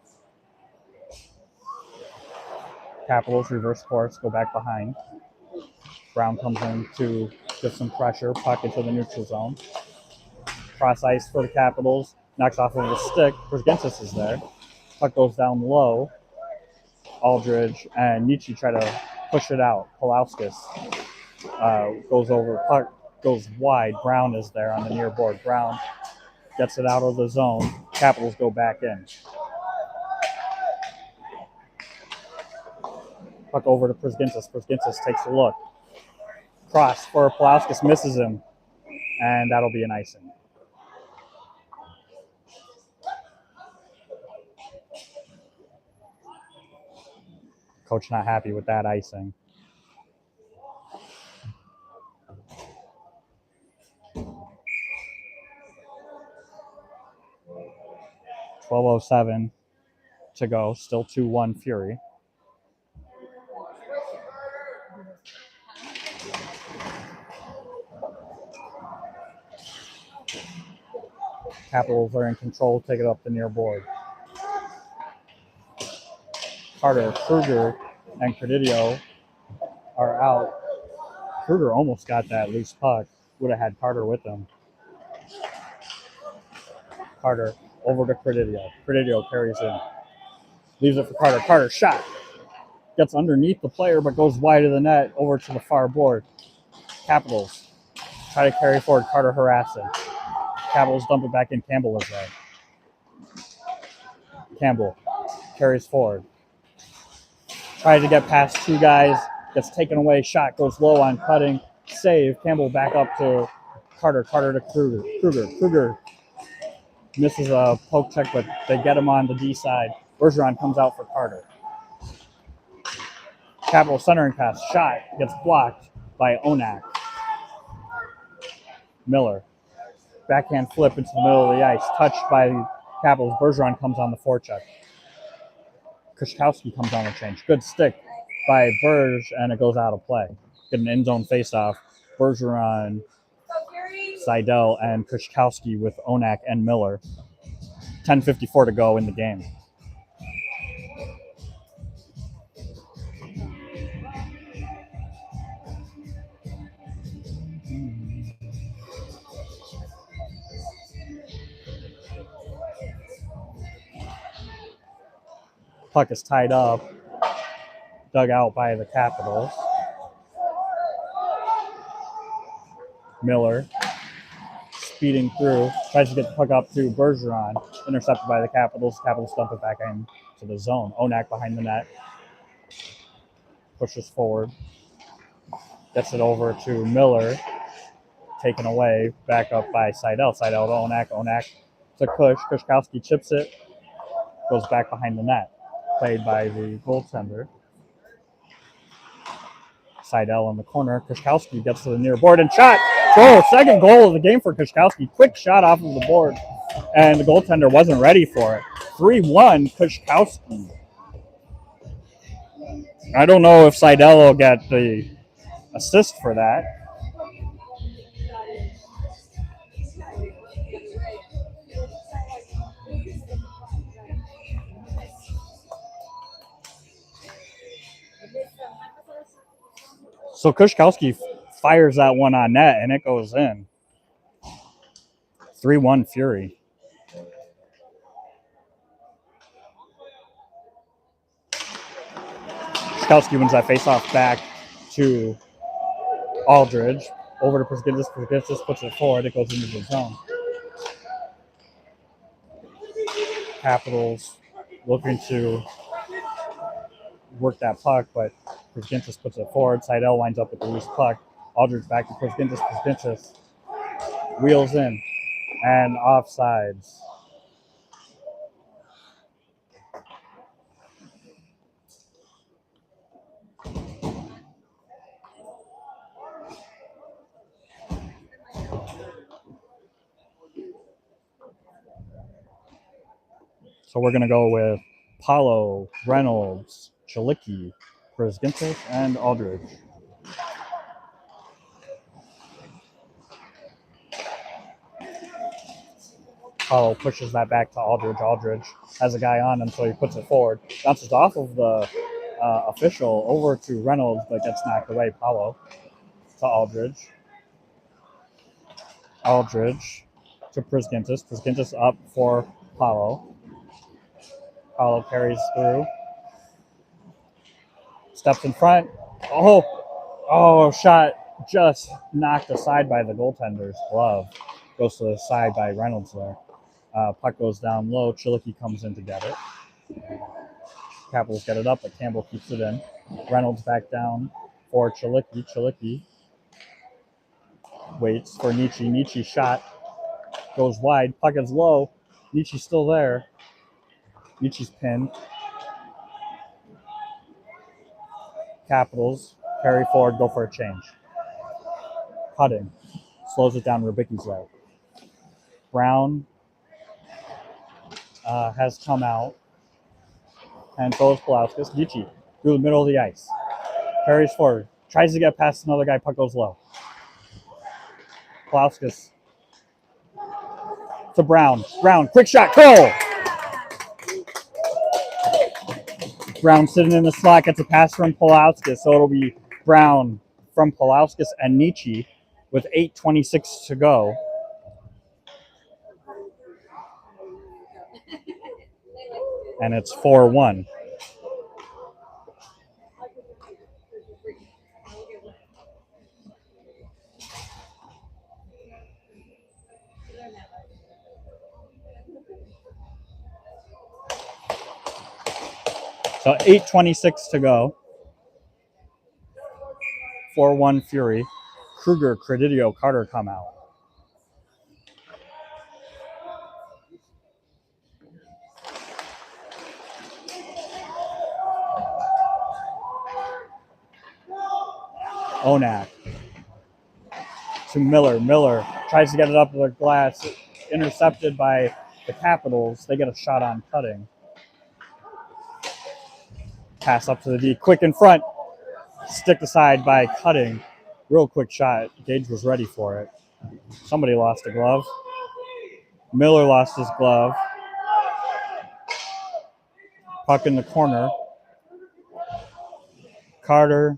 Capitals reverse course, go back behind. Brown comes in to get some pressure, puck into the neutral zone. Cross ice for the Capitals, knocks off of the stick. Prusgintis is there. Puck goes down low. Aldridge and Nietzsche try to push it out. Kowalskis goes over, puck goes wide. Brown is there on the near board. Brown Gets it out of the zone. Capitals go back in. Puck over to Prisgintis. Prisgintis takes a look. Cross for Pulauskas, misses him. And that'll be an icing. Coach not happy with that icing. .12:07 to go. Still 2-1 Fury. Capitals are in control. Take it up the near board. Carter, Kruger, and Credidio are out. Kruger almost got that loose puck. Would have had Carter with him. Carter over to Credidio. Credidio carries in. Leaves it for Carter. Carter shot. Gets underneath the player but goes wide of the net over to the far board. Capitals try to carry forward. Carter harassing. Capitals dump it back in. Campbell is there. Campbell carries forward. Tries to get past two guys. Gets taken away. Shot goes low on cutting. Save. Campbell back up to Carter. Carter to Kruger. Kruger misses a poke check, but they get him on the D side. Bergeron comes out for Carter. Capital centering pass. Shot. Gets blocked by Onak. Miller. Backhand flip into the middle of the ice. Touched by Capitals. Bergeron comes on the forecheck. Kushkowski comes on the change. Good stick by Berge, and it goes out of play. Get an in-zone faceoff. Bergeron, Seidel, and Kushkowski with Onak and Miller. 10:54 to go in the game. Puck is tied up, dug out by the Capitals. Miller speeding through, tries to get the puck up to Bergeron, intercepted by the Capitals. Capitals dump it back into the zone. Onak behind the net, pushes forward, gets it over to Miller, taken away, back up by Seidel. Seidel to Onak. Onak to Kush. Kushkowski chips it, goes back behind the net. Played by the goaltender. Seidel in the corner. Kushkowski gets to the near board and shot. Second goal of the game for Kushkowski. Quick shot off of the board, and the goaltender wasn't ready for it. 3-1 Kushkowski. I don't know if Seidel will get the assist for that. So Kushkowski fires that one on net, and it goes in. 3-1 Fury. Kushkowski wins that faceoff back to Aldridge. Over to Prisgintis. Prisgintis puts it forward. It goes into the zone. Capitals looking to work that puck, but Prisgintis puts it forward. Seidel winds up with the loose puck. Aldridge back to Prisgintis. Prisgintis wheels in and offsides. So we're going to go with Paulo, Reynolds, Chalicki, Prisgintis, and Aldridge. Paulo pushes that back to Aldridge. Aldridge has a guy on him, so he puts it forward. Bounces off of the official over to Reynolds, but gets knocked away. Paulo to Aldridge. Aldridge to Prisgintis. Prisgintis up for Paulo. Paulo carries through. Steps in front. Shot just knocked aside by the goaltender's glove. Goes to the side by Reynolds there. Puck goes down low. Chilicki comes in to get it. Capitals get it up, but Campbell keeps it in. Reynolds back down for Chilicki. Chilicki waits for Nietzsche. Nietzsche shot goes wide. Puck is low. Nietzsche's still there. Nietzsche's pinned. Capitals carry forward, go for a change. Cutting. Slows it down. Rubicki's there. Brown has come out. And so is Pulauskas. Nietzsche through the middle of the ice. Carries forward. Tries to get past another guy. Puck goes low. Pulauskas to Brown. Brown, quick shot, goal! Brown sitting in the slot, gets a pass from Pulauskas, so it'll be Brown from Pulauskas and Nietzsche with 8:26 to go. And it's 4-1. So 8:26 to go. 4-1 Fury. Kruger, Credidio, Carter come out. Onak to Miller. Miller tries to get it up to the glass. Intercepted by the Capitals. They get a shot on Cutting. Pass up to the D. Quick in front. Stick aside by Cutting. Real quick shot. Gage was ready for it. Somebody lost a glove. Miller lost his glove. Puck in the corner. Carter,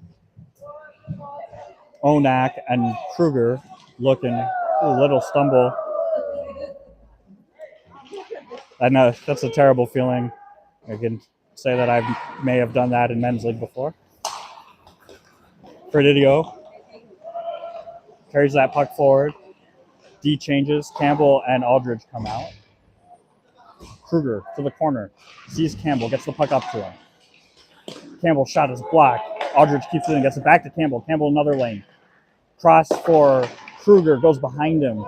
Onak, and Kruger looking. A little stumble. I know that's a terrible feeling. I can say that I may have done that in men's league before. Credidio carries that puck forward. D changes. Campbell and Aldridge come out. Kruger to the corner. Sees Campbell. Gets the puck up to him. Campbell's shot is blocked. Aldridge keeps it in. Gets it back to Campbell. Campbell another lane. Cross for Kruger. Goes behind him.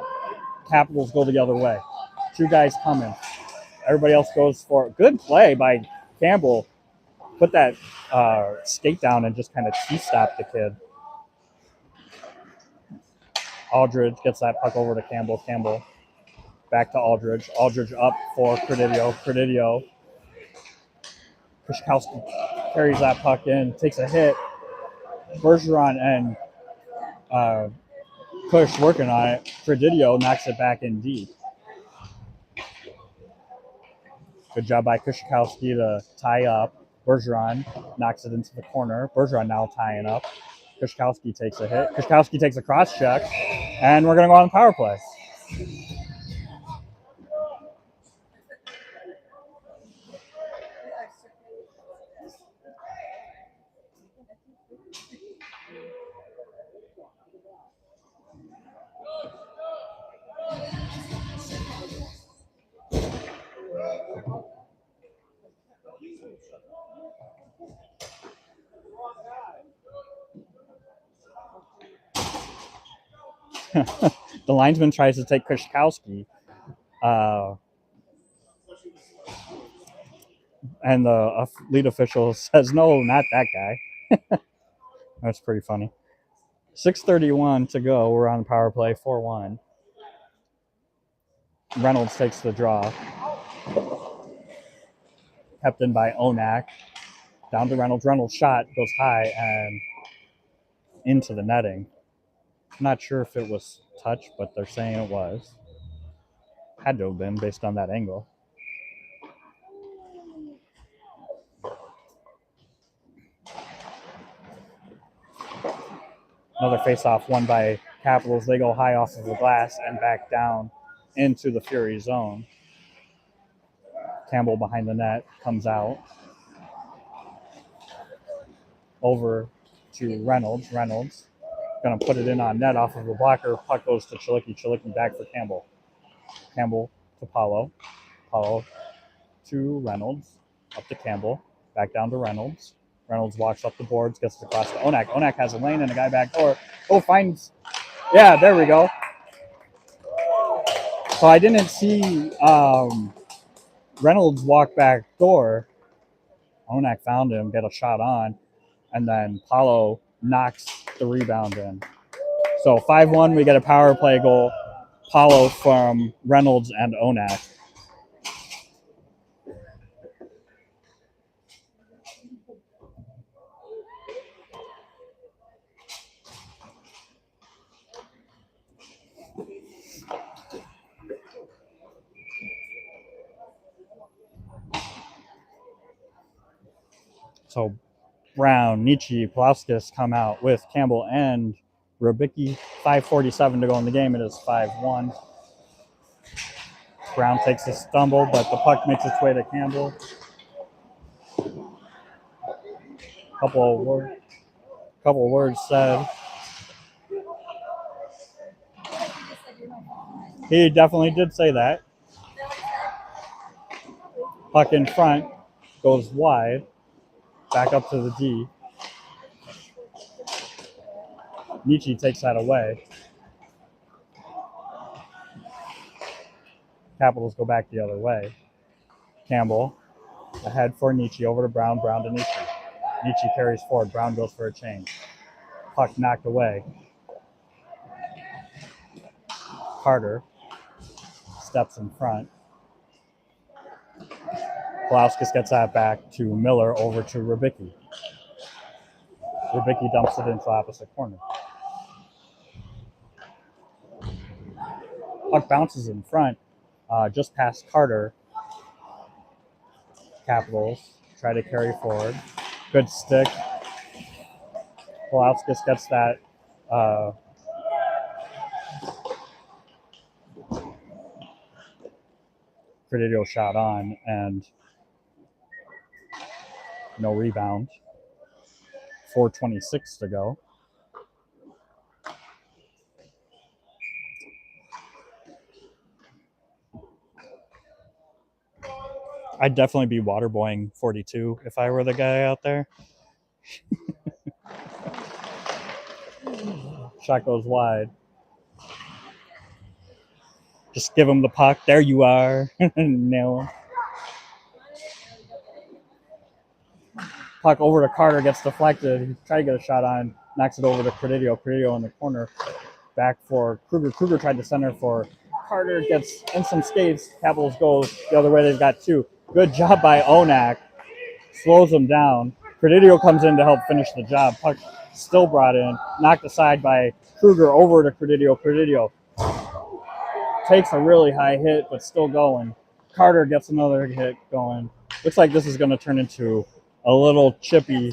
Capitals go the other way. Two guys coming. Everybody else goes for it. Good play by Campbell. Put that skate down and just kind of T-stop the kid. Aldridge gets that puck over to Campbell. Campbell back to Aldridge. Aldridge up for Credidio. Credidio. Krzyzkowski carries that puck in, takes a hit. Bergeron and Kush working on it. Credidio knocks it back in deep. Good job by Krzyzkowski to tie up. Bergeron knocks it into the corner. Bergeron now tying up. Krzyzkowski takes a hit. Krzyzkowski takes a cross check. And we're going to go on the power play. The linesman tries to take Krzyzkowski. And the lead official says, no, not that guy. That's pretty funny. 6:31 to go. We're on power play, 4-1. Reynolds takes the draw. Kept in by Onak. Down to Reynolds. Reynolds' shot goes high and into the netting. Not sure if it was touch, but they're saying it was. Had to have been based on that angle. Another face-off won by Capitals. They go high off of the glass and back down into the Fury zone. Campbell behind the net comes out. Over to Reynolds. Reynolds going to put it in on net off of the blocker. Puck goes to Chilicki. Chilicki back for Campbell. Campbell to Paulo. Paulo to Reynolds. Up to Campbell. Back down to Reynolds. Reynolds walks up the boards, gets it across to Onak. Onak has a lane and a guy back door. Oh, finds. Yeah, there we go. So I didn't see Reynolds walk back door. Onak found him, get a shot on, and then Paulo knocks the rebound in. So 5-1, we get a power play goal. Paulo from Reynolds and Onak. So Brown, Nietzsche, Pulauskas come out with Campbell and Rubicki. 5:47 to go in the game. It is 5-1. Brown takes a stumble, but the puck makes its way to Campbell. Couple of words said. He definitely did say that. Puck in front, goes wide, back up to the D. Nietzsche takes that away. Capitals go back the other way. Campbell ahead for Nietzsche, over to Brown, Brown to Nietzsche. Nietzsche carries forward, Brown goes for a change. Puck knocked away. Carter steps in front. Pulauskas gets that back to Miller, over to Rubicki. Rubicki dumps it into the opposite corner. Puck bounces in front, just past Carter. Capitals try to carry forward. Good stick. Pulauskas gets that Credidio shot on, and no rebound. 4:26 to go. I'd definitely be waterboying 42 if I were the guy out there. Shot goes wide. Just give him the puck. There you are. Nail him. Puck over to Carter, gets deflected. He tried to get a shot on, knocks it over to Credidio. Credidio in the corner. Back for Kruger. Kruger tried to center for Carter, gets in some skates. Capitals goes the other way. They've got two. Good job by Onak. Slows him down. Credidio comes in to help finish the job. Puck still brought in. Knocked aside by Kruger, over to Credidio. Credidio takes a really high hit, but still going. Carter gets another hit going. Looks like this is going to turn into a little chippy.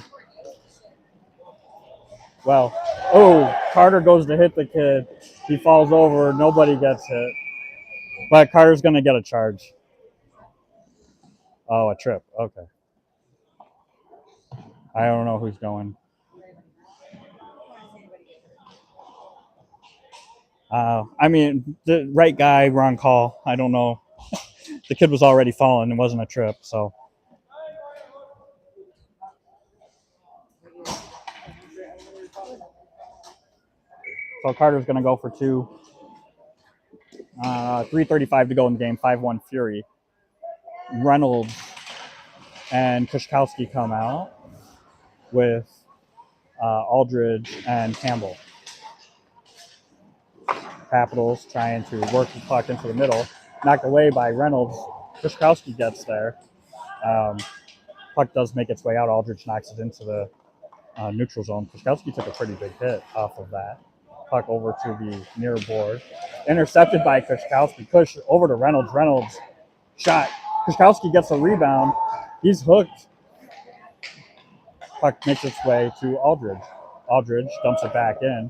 Well, oh, Carter goes to hit the kid. He falls over. Nobody gets hit. But Carter's going to get a charge. Oh, a trip. Okay. I don't know who's going. I mean, the right guy, wrong call. I don't know. The kid was already falling. It wasn't a trip, so. So Carter's going to go for two. 3:35 to go in the game. 5-1 Fury. Reynolds and Kushkowski come out with Aldridge and Campbell. Capitals trying to work the puck into the middle. Knocked away by Reynolds. Kushkowski gets there. Puck does make its way out. Aldridge knocks it into the neutral zone. Kushkowski took a pretty big hit off of that. Puck over to the near board. Intercepted by Kushkowski. Kush over to Reynolds. Reynolds shot. Kushkowski gets a rebound. He's hooked. Puck makes its way to Aldridge. Aldridge dumps it back in.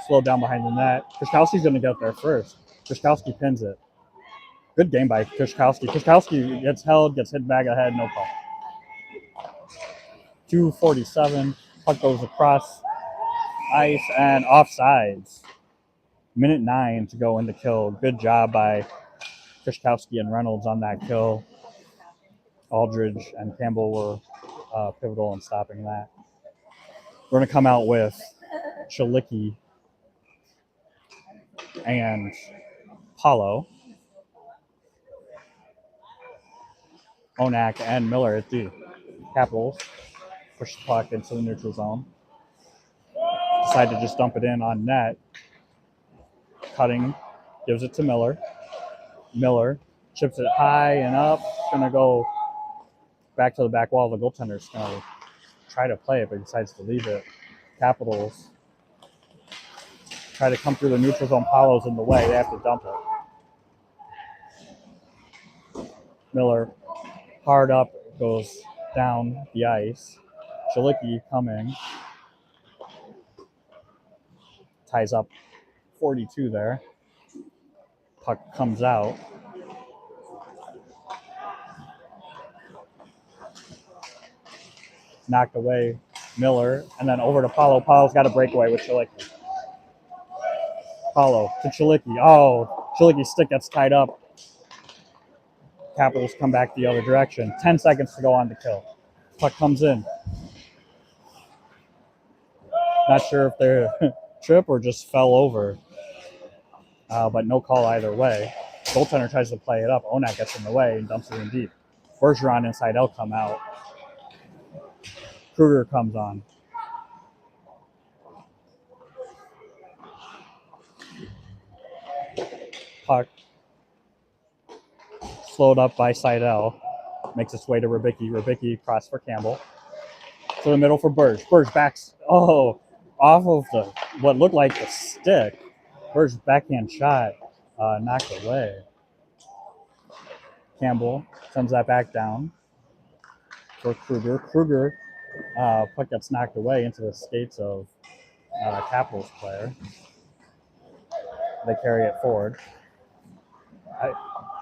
Slowed down behind the net. Kushkowski's going to get there first. Kushkowski pins it. Good game by Kushkowski. Kushkowski gets held, gets hit back ahead, no call. 2:47. Puck goes across ice and offsides. 1:09 to go in the kill. Good job by Krzyzkowski and Reynolds on that kill. Aldridge and Campbell were pivotal in stopping that. We're going to come out with Chalicki and Paulo. Onak and Miller at the Capitals. Push the puck into the neutral zone. Decide to just dump it in on net. Cutting, gives it to Miller. Miller chips it high and up. Going to go back to the back wall. The goaltender's going to try to play it, but decides to leave it. Capitals try to come through the neutral zone. Paulo's in the way. They have to dump it. Miller hard up, goes down the ice. Chalicki coming. Ties up 42 there. Puck comes out. Knocked away Miller, and then over to Paulo. Paulo's got a breakaway with Chalicki. Paulo to Chalicki. Oh, Chalicki's stick gets tied up. Capitals come back the other direction. 10 seconds to go on the kill. Puck comes in. Not sure if they're trip or just fell over, but no call either way. Goaltender tries to play it up. Onak gets in the way and dumps it in deep. Bergeron and Seidel come out. Kruger comes on. Puck slowed up by Seidel. Makes its way to Rybicki. Rybicki cross for Campbell. To the middle for Burge. Burge backs. Oh, off of the what looked like the stick. Burge's backhand shot knocked away. Campbell sends that back down for Kruger. Kruger puck gets knocked away into the skates of Capitals player. They carry it forward.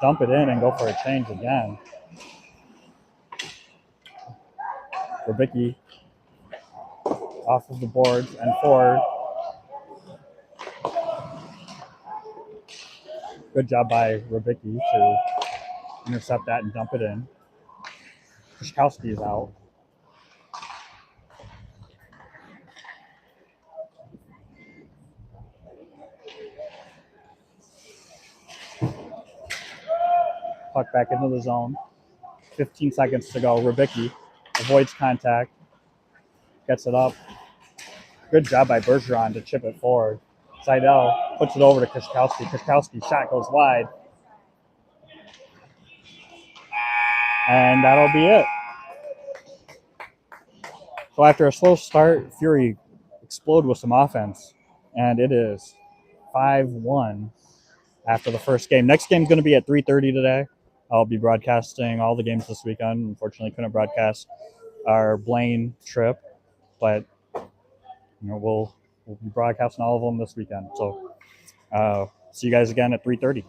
Dump it in and go for a change again. Rybicki off of the boards and forward. Good job by Rybicki to intercept that and dump it in. Krzyzkowski is out. Puck back into the zone. 15 seconds to go. Rybicki avoids contact. Gets it up. Good job by Bergeron to chip it forward. Seidel puts it over to Krzyzkowski. Krzyzkowski's shot goes wide. And that'll be it. So after a slow start, Fury explode with some offense. And it is 5-1 after the first game. Next game's going to be at 3:30 today. I'll be broadcasting all the games this weekend. Unfortunately, couldn't broadcast our Blaine trip, but we'll be broadcasting all of them this weekend. So see you guys again at 3:30.